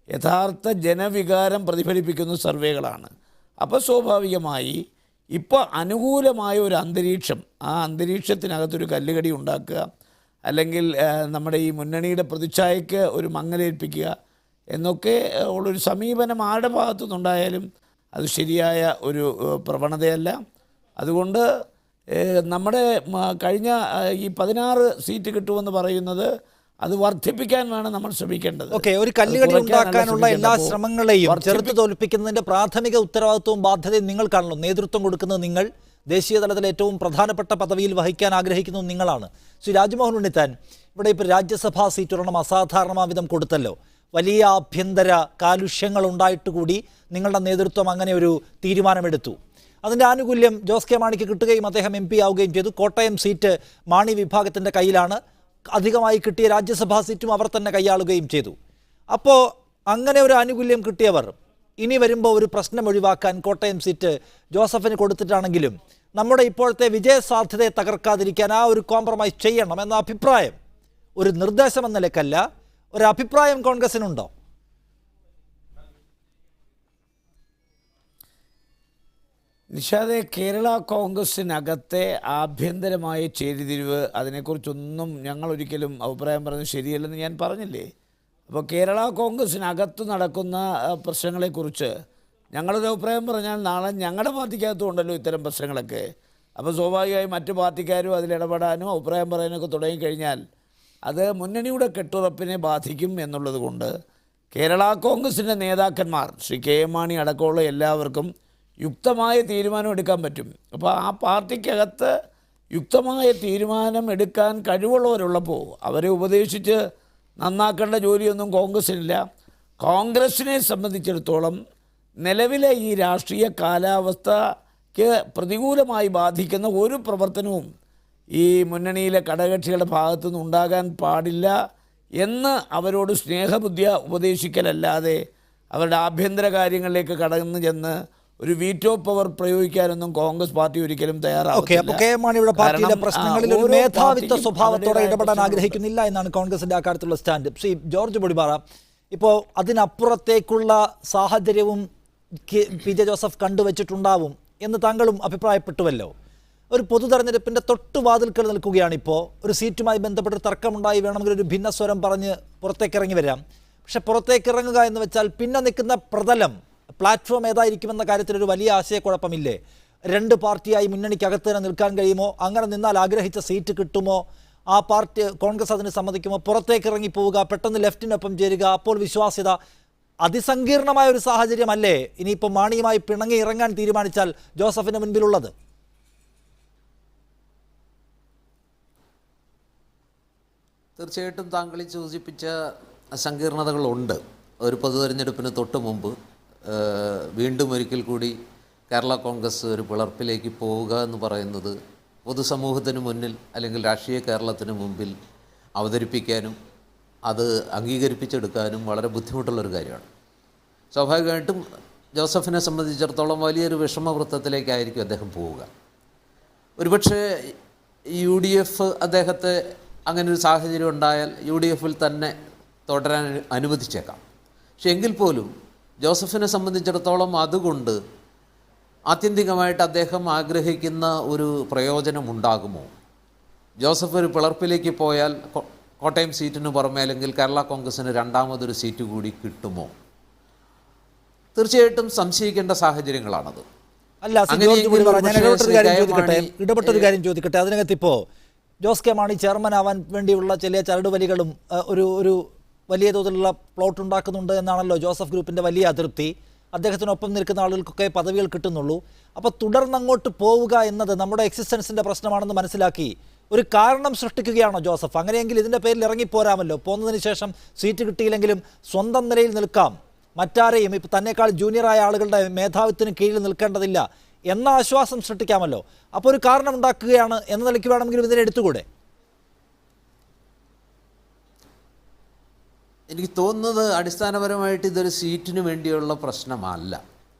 യഥാർത്ഥ ജനവികാരം പ്രതിഫലിപ്പിക്കുന്ന സർവേകളാണ്. അപ്പോൾ സ്വാഭാവികമായി ഇപ്പോൾ അനുകൂലമായ ഒരു അന്തരീക്ഷം, ആ അന്തരീക്ഷത്തിനകത്തൊരു കല്ലുകടി ഉണ്ടാക്കുക, അല്ലെങ്കിൽ നമ്മുടെ ഈ മുന്നണിയുടെ പ്രതിച്ഛായയ്ക്ക് ഒരു മങ്ങലേൽപ്പിക്കുക എന്നൊക്കെ ഉള്ളൊരു സമീപനം ആരുടെ ഭാഗത്തു നിന്നുണ്ടായാലും അത് ശരിയായ ഒരു പ്രവണതയല്ല. അതുകൊണ്ട് നമ്മുടെ കഴിഞ്ഞ ഈ 16 സീറ്റ് കിട്ടുമെന്ന് പറയുന്നത് അത് വർദ്ധിപ്പിക്കാൻ വേണം നമ്മൾ ശ്രമിക്കേണ്ടത്. ഓക്കെ, ഒരു കല്ലുകടി ഉണ്ടാക്കാനുള്ള എല്ലാ ശ്രമങ്ങളെയും ചെറുത്ത് തോൽപ്പിക്കുന്നതിന്റെ പ്രാഥമിക ഉത്തരവാദിത്വവും ബാധ്യതയും നിങ്ങൾക്കാണല്ലോ. നേതൃത്വം കൊടുക്കുന്നത് നിങ്ങൾ, ദേശീയ തലത്തിൽ ഏറ്റവും പ്രധാനപ്പെട്ട പദവിയിൽ വഹിക്കാൻ ആഗ്രഹിക്കുന്നത് നിങ്ങളാണ്. ശ്രീ രാജ്മോഹൻ ഉണ്ണിത്താൻ, ഇവിടെ ഇപ്പോൾ രാജ്യസഭാ സീറ്റ് ഒരെണ്ണം അസാധാരണമാവിധം കൊടുത്തല്ലോ. വലിയ ആഭ്യന്തര കാലുഷ്യങ്ങൾ ഉണ്ടായിട്ട് കൂടി നിങ്ങളുടെ നേതൃത്വം അങ്ങനെ ഒരു തീരുമാനമെടുത്തു. അതിൻ്റെ ആനുകൂല്യം ജോസ് കെ മാണിക്ക് കിട്ടുകയും അദ്ദേഹം MP ആവുകയും ചെയ്തു. കോട്ടയം സീറ്റ് മാണി വിഭാഗത്തിൻ്റെ കയ്യിലാണ്. അധികമായി കിട്ടിയ രാജ്യസഭാ സീറ്റും അവർ തന്നെ കൈയാളുകയും ചെയ്തു. അപ്പോൾ അങ്ങനെ ഒരു ആനുകൂല്യം കിട്ടിയവർ ഇനി വരുമ്പോൾ ഒരു പ്രശ്നം ഒഴിവാക്കാൻ കോട്ടയം സീറ്റ് ജോസഫിന് കൊടുത്തിട്ടാണെങ്കിലും നമ്മുടെ ഇപ്പോഴത്തെ വിജയസാധ്യതയെ തകർക്കാതിരിക്കാൻ ആ ഒരു കോംപ്രമൈസ് ചെയ്യണം എന്ന അഭിപ്രായം, ഒരു നിർദ്ദേശം എന്ന നിലക്കല്ല, ഒരു അഭിപ്രായം കോൺഗ്രസിനുണ്ടോ? നിഷാദെ, കേരള കോൺഗ്രസിനകത്തെ ആഭ്യന്തരമായ ചേരിതിരിവ്, അതിനെക്കുറിച്ചൊന്നും ഞങ്ങൾ ഒരിക്കലും അഭിപ്രായം പറയുന്നത് ശരിയല്ലെന്ന് ഞാൻ പറഞ്ഞില്ലേ. അപ്പോൾ കേരള കോൺഗ്രസിനകത്ത് നടക്കുന്ന പ്രശ്നങ്ങളെക്കുറിച്ച് ഞങ്ങളൊരു അഭിപ്രായം പറഞ്ഞാൽ നാളെ ഞങ്ങളുടെ പാർട്ടിക്കകത്തും ഉണ്ടല്ലോ ഇത്തരം പ്രശ്നങ്ങളൊക്കെ. അപ്പോൾ സ്വാഭാവികമായും മറ്റു പാർട്ടിക്കാരും അതിലിടപെടാനും അഭിപ്രായം പറയാനൊക്കെ തുടങ്ങിക്കഴിഞ്ഞാൽ അത് മുന്നണിയുടെ കെട്ടുറപ്പിനെ ബാധിക്കും എന്നുള്ളത് കൊണ്ട് കേരള കോൺഗ്രസിൻ്റെ നേതാക്കന്മാർ, ശ്രീ KM മാണി അടക്കമുള്ള എല്ലാവർക്കും യുക്തമായ തീരുമാനം എടുക്കാൻ പറ്റും. അപ്പോൾ ആ പാർട്ടിക്കകത്ത് യുക്തമായ തീരുമാനം എടുക്കാൻ കഴിവുള്ളവരുള്ളപ്പോൾ അവരെ ഉപദേശിച്ച് നന്നാക്കേണ്ട ജോലിയൊന്നും കോൺഗ്രസ്സിനില്ല. കോൺഗ്രസിനെ സംബന്ധിച്ചിടത്തോളം നിലവിലെ ഈ രാഷ്ട്രീയ കാലാവസ്ഥയ്ക്ക് പ്രതികൂലമായി ബാധിക്കുന്ന ഒരു പ്രവർത്തനവും ഈ മുന്നണിയിലെ ഘടകകക്ഷികളുടെ ഭാഗത്തുനിന്ന് ഉണ്ടാകാൻ പാടില്ല എന്ന് അവരോട് സ്നേഹബുദ്ധിയ ഉപദേശിക്കലല്ലാതെ അവരുടെ ആഭ്യന്തര കാര്യങ്ങളിലേക്ക് കടന്നു ചെന്ന് ഒരു വീറ്റോ പവർ പ്രയോഗിക്കാനൊന്നും കോൺഗ്രസ് പാർട്ടി ഒരിക്കലും തയ്യാറാവില്ല. KM മാണിയുടെ പാർട്ടിയിലെ പ്രശ്നങ്ങളിൽ ഒരു മേധാവിത്വ സ്വഭാവത്തോടെ ഇടപെടാൻ ആഗ്രഹിക്കുന്നില്ല എന്നാണ് കോൺഗ്രസിന്റെ അക്കാര്യത്തിലുള്ള സ്റ്റാൻഡ്. ശ്രീ ജോർജ് പൊടിപാറ, ഇപ്പോൾ അതിനപ്പുറത്തേക്കുള്ള സാഹചര്യവും PJ ജോസഫ് കണ്ടുവച്ചിട്ടുണ്ടാവും എന്ന് താങ്കളും അഭിപ്രായപ്പെട്ടുവല്ലോ. ഒരു പൊതു തെരഞ്ഞെടുപ്പിൻ്റെ തൊട്ടുവാതിൽക്കൽ നിൽക്കുകയാണിപ്പോൾ. ഒരു സീറ്റുമായി ബന്ധപ്പെട്ട് തർക്കമുണ്ടായി വേണമെങ്കിൽ ഒരു ഭിന്നസ്വരം പറഞ്ഞ് പുറത്തേക്കിറങ്ങി വരാം. പക്ഷെ പുറത്തേക്കിറങ്ങുക എന്ന് വെച്ചാൽ പിന്നെ നിൽക്കുന്ന പ്രതലം, പ്ലാറ്റ്ഫോം ഏതായിരിക്കുമെന്ന കാര്യത്തിൽ ഒരു വലിയ ആശയക്കുഴപ്പമില്ലേ? 2 പാർട്ടിയായി മുന്നണിക്കകത്ത് തന്നെ നിൽക്കാൻ കഴിയുമോ? അങ്ങനെ നിന്നാൽ ആഗ്രഹിച്ച സീറ്റ് കിട്ടുമോ? ആ പാർട്ടി കോൺഗ്രസ് അതിന് സമ്മതിക്കുമോ? പുറത്തേക്ക് ഇറങ്ങി പോവുക, പെട്ടെന്ന് ലെഫ്റ്റിനൊപ്പം ചേരുക, അപ്പോൾ വിശ്വാസ്യത. അതിസങ്കീർണമായ ഒരു സാഹചര്യമല്ലേ ഇനിയിപ്പോൾ മാണിയുമായി പിണങ്ങി ഇറങ്ങാൻ തീരുമാനിച്ചാൽ ജോസഫിന് മുൻപിലുള്ളത്? തീർച്ചയായിട്ടും താങ്കൾ സൂചിപ്പിച്ച സങ്കീർണതകളുണ്ട്. ഒരു പൊതു തെരഞ്ഞെടുപ്പിന് തൊട്ട് മുമ്പ് വീണ്ടും ഒരിക്കൽ കൂടി കേരള കോൺഗ്രസ് ഒരു പിളർപ്പിലേക്ക് പോവുക എന്ന് പറയുന്നത് പൊതുസമൂഹത്തിന് മുന്നിൽ അല്ലെങ്കിൽ രാഷ്ട്രീയ കേരളത്തിന് മുമ്പിൽ അവതരിപ്പിക്കാനും അത് അംഗീകരിപ്പിച്ചെടുക്കാനും വളരെ ബുദ്ധിമുട്ടുള്ളൊരു കാര്യമാണ്. സ്വാഭാവികമായിട്ടും ജോസഫിനെ സംബന്ധിച്ചിടത്തോളം വലിയൊരു വിഷമവൃത്തത്തിലേക്കായിരിക്കും അദ്ദേഹം പോവുക. ഒരുപക്ഷെ UDF അദ്ദേഹത്തെ അങ്ങനെ ഒരു സാഹചര്യം ഉണ്ടായാൽ UDF-ൽ തന്നെ തുടരാൻ അനുവദിച്ചേക്കാം. പക്ഷെ എങ്കിൽ പോലും ജോസഫിനെ സംബന്ധിച്ചിടത്തോളം അതുകൊണ്ട് ആത്യന്തികമായിട്ട് അദ്ദേഹം ആഗ്രഹിക്കുന്ന ഒരു പ്രയോജനമുണ്ടാകുമോ? ജോസഫ് ഒരു പിളർപ്പിലേക്ക് പോയാൽ കോട്ടയം സീറ്റിന് പുറമേ അല്ലെങ്കിൽ കേരള കോൺഗ്രസിന് രണ്ടാമതൊരു സീറ്റ് കൂടി കിട്ടുമോ? തീർച്ചയായിട്ടും സംശയിക്കേണ്ട സാഹചര്യങ്ങളാണത്. അല്ല, ഇടപെട്ടൊരു കാര്യം ചോദിക്കട്ടെ. അതിനകത്ത് ഇപ്പോൾ ജോസ് കെ മാണി ചെയർമാൻ ആവാൻ വേണ്ടിയുള്ള ചില ചരടുവലികളും ഒരു വലിയ തോതിലുള്ള പ്ലോട്ട് ഉണ്ടാക്കുന്നുണ്ട് എന്നാണല്ലോ ജോസഫ് ഗ്രൂപ്പിൻ്റെ വലിയ അതൃപ്തി. അദ്ദേഹത്തിനൊപ്പം നിൽക്കുന്ന ആളുകൾക്കൊക്കെ പദവികൾ കിട്ടുന്നുള്ളൂ. അപ്പോൾ തുടർന്നങ്ങോട്ട് പോവുക എന്നത് നമ്മുടെ എക്സിസ്റ്റൻസിൻ്റെ പ്രശ്നമാണെന്ന് മനസ്സിലാക്കി ഒരു കാരണം സൃഷ്ടിക്കുകയാണോ ജോസഫ്? അങ്ങനെയെങ്കിൽ ഇതിൻ്റെ പേരിൽ ഇറങ്ങിപ്പോരാമല്ലോ. പോന്നതിന് ശേഷം സീറ്റ് കിട്ടിയില്ലെങ്കിലും സ്വന്തം നിലയിൽ നിൽക്കാം, മറ്റാരെയും ഇപ്പം തന്നെക്കാൾ ജൂനിയറായ ആളുകളുടെ മേധാവിത്വത്തിന് കീഴിൽ നിൽക്കേണ്ടതില്ല എന്ന ആശ്വാസം സൃഷ്ടിക്കാമല്ലോ. അപ്പോൾ ഒരു കാരണം ഉണ്ടാക്കുകയാണ് എന്ന നിലയ്ക്ക് വേണമെങ്കിലും ഇതിനെ എടുത്തുകൂടെ? എനിക്ക് തോന്നുന്നത് അടിസ്ഥാനപരമായിട്ട് ഇതൊരു സീറ്റിന് വേണ്ടിയുള്ള പ്രശ്നമല്ല.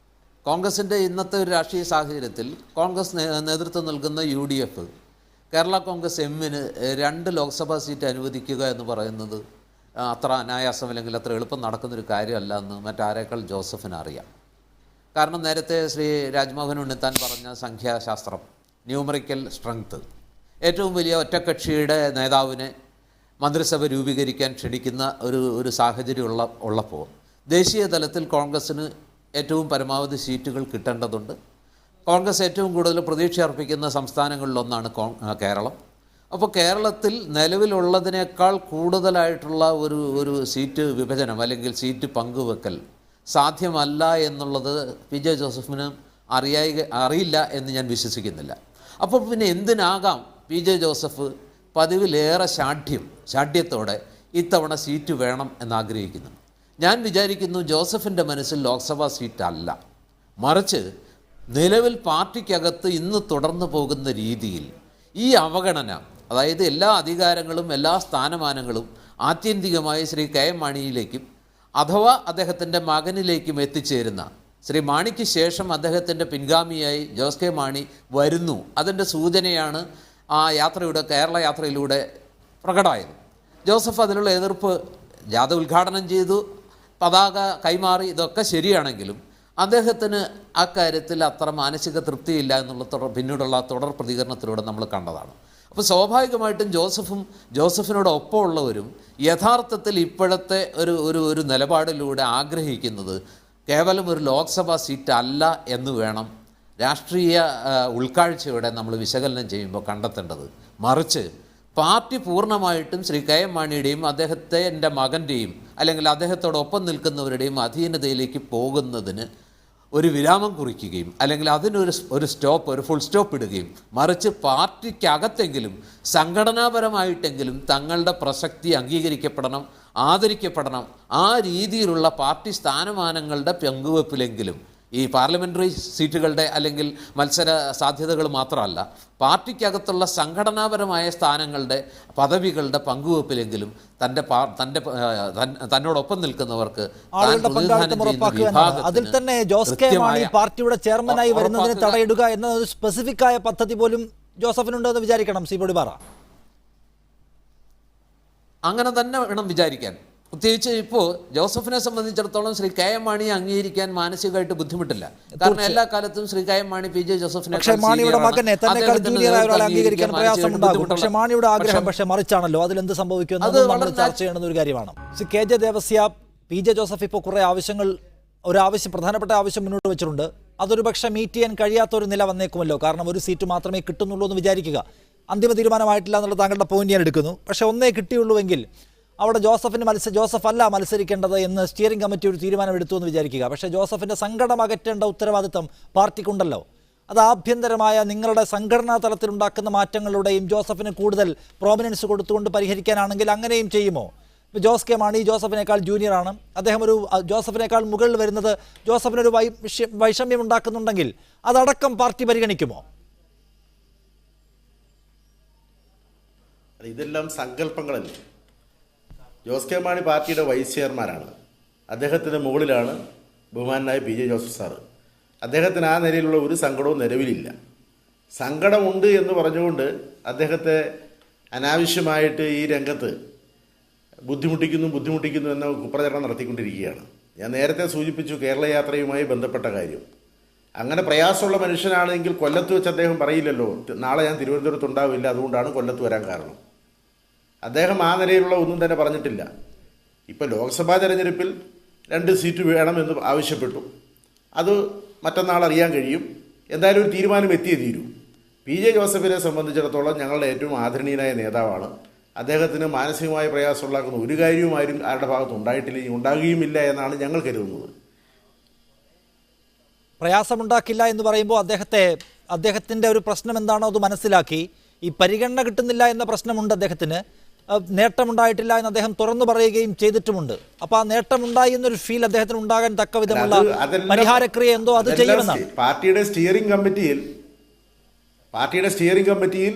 കോൺഗ്രസിൻ്റെ ഇന്നത്തെ ഒരു രാഷ്ട്രീയ സാഹചര്യത്തിൽ കോൺഗ്രസ് നേതൃത്വം നൽകുന്ന UDF കേരള കോൺഗ്രസ് എമ്മിന് 2 ലോക്സഭാ സീറ്റ് അനുവദിക്കുക എന്ന് പറയുന്നത് അത്ര അനായാസം അല്ലെങ്കിൽ അത്ര എളുപ്പം നടക്കുന്നൊരു കാര്യമല്ല എന്ന് മറ്റാരേക്കാൾ ജോസഫിന് അറിയാം. കാരണം നേരത്തെ ശ്രീ രാജ്മോഹൻ ഉണ്ണിത്താൻ പറഞ്ഞ സംഖ്യാശാസ്ത്രം, ന്യൂമറിക്കൽ സ്ട്രെങ്ത്, ഏറ്റവും വലിയ ഒറ്റക്കക്ഷിയുടെ നേതാവിനെ മന്ത്രിസഭ രൂപീകരിക്കാൻ ക്ഷണിക്കുന്ന ഒരു സാഹചര്യം ഉള്ളപ്പോൾ ദേശീയ തലത്തിൽ കോൺഗ്രസ്സിന് ഏറ്റവും പരമാവധി സീറ്റുകൾ കിട്ടേണ്ടതുണ്ട്. കോൺഗ്രസ് ഏറ്റവും കൂടുതൽ പ്രതീക്ഷ അർപ്പിക്കുന്ന സംസ്ഥാനങ്ങളിലൊന്നാണ് കേരളം. അപ്പോൾ കേരളത്തിൽ നിലവിലുള്ളതിനേക്കാൾ കൂടുതലായിട്ടുള്ള ഒരു സീറ്റ് വിഭജനം അല്ലെങ്കിൽ സീറ്റ് പങ്കുവെക്കൽ സാധ്യമല്ല എന്നുള്ളത് PJ ജോസഫിന് അറിയില്ല എന്ന് ഞാൻ വിശ്വസിക്കുന്നില്ല. അപ്പോൾ പിന്നെ എന്തിനാകാം PJ ജോസഫ് പതിവിലേറെ ശാഠ്യത്തോടെ ഇത്തവണ സീറ്റ് വേണം എന്നാഗ്രഹിക്കുന്നു? ഞാൻ വിചാരിക്കുന്നു ജോസഫിൻ്റെ മനസ്സിൽ ലോക്സഭാ സീറ്റല്ല, മറിച്ച് നിലവിൽ പാർട്ടിക്കകത്ത് ഇന്ന് തുടർന്നു പോകുന്ന രീതിയിൽ ഈ അവഗണന, അതായത് എല്ലാ അധികാരങ്ങളും എല്ലാ സ്ഥാനമാനങ്ങളും ആത്യന്തികമായി ശ്രീ KM മാണിയിലേക്കും അഥവാ അദ്ദേഹത്തിൻ്റെ മകനിലേക്കും എത്തിച്ചേരുന്ന, ശ്രീ മാണിക്ക് ശേഷം അദ്ദേഹത്തിൻ്റെ പിൻഗാമിയായി ജോസ് കെ മാണി വരുന്നു, അതിൻ്റെ സൂചനയാണ് ആ കേരള യാത്രയിലൂടെ പ്രകടമായത്. ജോസഫ് അതിലുള്ള എതിർപ്പ് ജാഥ ഉദ്ഘാടനം ചെയ്തു, പതാക കൈമാറി, ഇതൊക്കെ ശരിയാണെങ്കിലും അദ്ദേഹത്തിന് അക്കാര്യത്തിൽ അത്ര മാനസിക തൃപ്തിയില്ല എന്നുള്ള പിന്നീടുള്ള തുടർ പ്രതികരണത്തിലൂടെ നമ്മൾ കണ്ടതാണ്. അപ്പോൾ സ്വാഭാവികമായിട്ടും ജോസഫിനോടൊപ്പമുള്ളവരും യഥാർത്ഥത്തിൽ ഇപ്പോഴത്തെ ഒരു നിലപാടിലൂടെ ആഗ്രഹിക്കുന്നത് കേവലം ഒരു ലോക്സഭാ സീറ്റ് അല്ല എന്ന് വേണം രാഷ്ട്രീയ ഉൾക്കാഴ്ചയോടെ നമ്മൾ വിശകലനം ചെയ്യുമ്പോൾ കണ്ടെത്തേണ്ടത്. മറിച്ച് പാർട്ടി പൂർണ്ണമായിട്ടും ശ്രീ KM മാണിയുടെയും അദ്ദേഹത്തിൻ്റെ മകൻ്റെയും അല്ലെങ്കിൽ അദ്ദേഹത്തോടൊപ്പം നിൽക്കുന്നവരുടെയും അധീനതയിലേക്ക് പോകുന്നതിന് ഒരു വിരാമം കുറിക്കുകയും അല്ലെങ്കിൽ അതിനൊരു ഒരു ഫുൾ സ്റ്റോപ്പ് ഇടുകയും, മറിച്ച് പാർട്ടിക്കകത്തെങ്കിലും സംഘടനാപരമായിട്ടെങ്കിലും തങ്ങളുടെ പ്രസക്തി അംഗീകരിക്കപ്പെടണം, ആദരിക്കപ്പെടണം, ആ രീതിയിലുള്ള പാർട്ടി സ്ഥാനമാനങ്ങളുടെ പങ്കുവെപ്പിലെങ്കിലും ഈ പാർലമെൻ്ററി സീറ്റുകളുടെ അല്ലെങ്കിൽ മത്സര സാധ്യതകൾ മാത്രമല്ല, പാർട്ടിക്കകത്തുള്ള സംഘടനാപരമായ സ്ഥാനങ്ങളുടെ പദവികളുടെ പങ്കുവെപ്പിലെങ്കിലും തന്നോടൊപ്പം നിൽക്കുന്നവർക്ക് അതിൽ തന്നെ ജോസ് കെ മാണി പാർട്ടിയുടെ ചെയർമാനായി വരുന്നതിന് തടയിടുക എന്ന ഒരു സ്പെസിഫിക് ആയ പദ്ധതി പോലും ജോസഫിനുണ്ടെന്ന് വിചാരിക്കണം. സി പൊടിപാറ അങ്ങനെ തന്നെ വേണം വിചാരിക്കാൻ. പ്രത്യേകിച്ച് ഇപ്പോൾ ജോസഫിനെ സംബന്ധിച്ചിടത്തോളം ശ്രീ KM മാണിയെ അംഗീകരിക്കാൻ മാനസികമായിട്ട് ബുദ്ധിമുട്ടില്ല. കാരണം എല്ലാ കാലത്തും ശ്രീ KM മാണി PJ ജോസഫിനെ അംഗീകരിക്കാൻ പ്രയാസമുണ്ടാകും. പക്ഷേ മാണിയുടെ ആഗ്രഹം മറിച്ചാണല്ലോ. അതിലെന്ത് സംഭവിക്കുമെന്ന് നമ്മൾ ചർച്ച ചെയ്യേണ്ട ഒരു കാര്യമാണ്. KJ ദേവസ്യ, PJ ജോസഫ് ഇപ്പോൾ കുറേ പ്രധാനപ്പെട്ട ആവശ്യം മുന്നോട്ട് വെച്ചിട്ടുണ്ട്. അതൊരു പക്ഷേ മീറ്റ് ചെയ്യാൻ കഴിയാത്ത ഒരു നില വന്നേക്കുമല്ലോ. കാരണം ഒരു സീറ്റ് മാത്രമേ കിട്ടുന്നുള്ളൂ എന്ന് വിചാരിക്കുക. അന്തിമ തീരുമാനമായിട്ടില്ല എന്നുള്ള താങ്കളുടെ പോയിന്റ് ഞാൻ എടുക്കുന്നു. പക്ഷേ ഒന്നേ കിട്ടിയുള്ളൂവെങ്കിൽ അവിടെ ജോസഫ് അല്ല മത്സരിക്കേണ്ടത് എന്ന് സ്റ്റിയറിംഗ് കമ്മിറ്റി ഒരു തീരുമാനമെടുത്തു എന്ന് വിചാരിക്കുക. പക്ഷേ ജോസഫിൻ്റെ സങ്കടം അകറ്റേണ്ട ഉത്തരവാദിത്തം പാർട്ടിക്കുണ്ടല്ലോ. അത് ആഭ്യന്തരമായ നിങ്ങളുടെ സംഘടനാ തലത്തിലുണ്ടാക്കുന്ന മാറ്റങ്ങളുടെയും ജോസഫിന് കൂടുതൽ പ്രോമിനൻസ് കൊടുത്തുകൊണ്ട് പരിഹരിക്കാനാണെങ്കിൽ അങ്ങനെയും ചെയ്യുമോ? ഇപ്പോൾ ജോസ് കെ മാണി ജോസഫിനേക്കാൾ ജൂനിയറാണ്. അദ്ദേഹം ജോസഫിനേക്കാൾ മുകളിൽ വരുന്നത് ജോസഫിനൊരു വൈഷമ്യം ഉണ്ടാക്കുന്നുണ്ടെങ്കിൽ അതടക്കം പാർട്ടി പരിഗണിക്കുമോ? ഇതെല്ലാം സങ്കല്പങ്ങളല്ലേ. ജോസ് കെ മാണി പാർട്ടിയുടെ വൈസ് ചെയർമാനാണ്. അദ്ദേഹത്തിന് മുകളിലാണ് ബഹുമാനായ PJ ജോസഫ് സാറ്. അദ്ദേഹത്തിന് ആ നിലയിലുള്ള ഒരു സങ്കടവും നിലവിലില്ല. സങ്കടമുണ്ട് എന്ന് പറഞ്ഞുകൊണ്ട് അദ്ദേഹത്തെ അനാവശ്യമായിട്ട് ഈ രംഗത്ത് ബുദ്ധിമുട്ടിക്കുന്നു എന്ന കുപ്രചരണം നടത്തിക്കൊണ്ടിരിക്കുകയാണ്. ഞാൻ നേരത്തെ സൂചിപ്പിച്ചു കേരള യാത്രയുമായി ബന്ധപ്പെട്ട കാര്യം. അങ്ങനെ പ്രയാസമുള്ള മനുഷ്യനാണെങ്കിൽ കൊല്ലത്ത് വെച്ച് അദ്ദേഹം പറയില്ലല്ലോ നാളെ ഞാൻ തിരുവനന്തപുരത്ത് ഉണ്ടാവില്ല, അതുകൊണ്ടാണ് കൊല്ലത്ത് വരാൻ കാരണം. അദ്ദേഹം ആ നിലയിലുള്ള ഒന്നും തന്നെ പറഞ്ഞിട്ടില്ല. ഇപ്പോൾ ലോക്സഭാ തെരഞ്ഞെടുപ്പിൽ 2 സീറ്റ് വേണമെന്ന് ആവശ്യപ്പെട്ടു. അത് മറ്റന്നാൾ അറിയാൻ കഴിയും. എന്തായാലും ഒരു തീരുമാനം എത്തിയേ തീരൂ. PJ ജോസഫിനെ സംബന്ധിച്ചിടത്തോളം ഞങ്ങളുടെ ഏറ്റവും ആദരണീയനായ നേതാവാണ്. അദ്ദേഹത്തിന് മാനസികമായ പ്രയാസമുണ്ടാക്കുന്ന ഒരു കാര്യവും ആരുടെ ഭാഗത്ത് ഉണ്ടായിട്ടില്ല, ഉണ്ടാകുകയുമില്ല എന്നാണ് ഞങ്ങൾ കരുതുന്നത്. പ്രയാസമുണ്ടാക്കില്ല എന്ന് പറയുമ്പോൾ അദ്ദേഹത്തിൻ്റെ ഒരു പ്രശ്നം എന്താണോ അത് മനസ്സിലാക്കി. ഈ പരിഗണന കിട്ടുന്നില്ല എന്ന പ്രശ്നമുണ്ട് അദ്ദേഹത്തിന്. നേട്ടമുണ്ടായിട്ടില്ല എന്ന് അദ്ദേഹം തുറന്നു പറയുകയും ചെയ്തിട്ടുമുണ്ട്. അപ്പോൾ ആ നേട്ടമുണ്ടായി എന്നൊരു ഫീൽ അദ്ദേഹത്തിന് ഉണ്ടാകാൻ തക്ക വിധമുള്ള പരിഹാരക്രിയ എന്തോ അത് ചെയ്യുമെന്നാണ്. പാർട്ടിയുടെ സ്റ്റിയറിംഗ് കമ്മിറ്റിയിൽ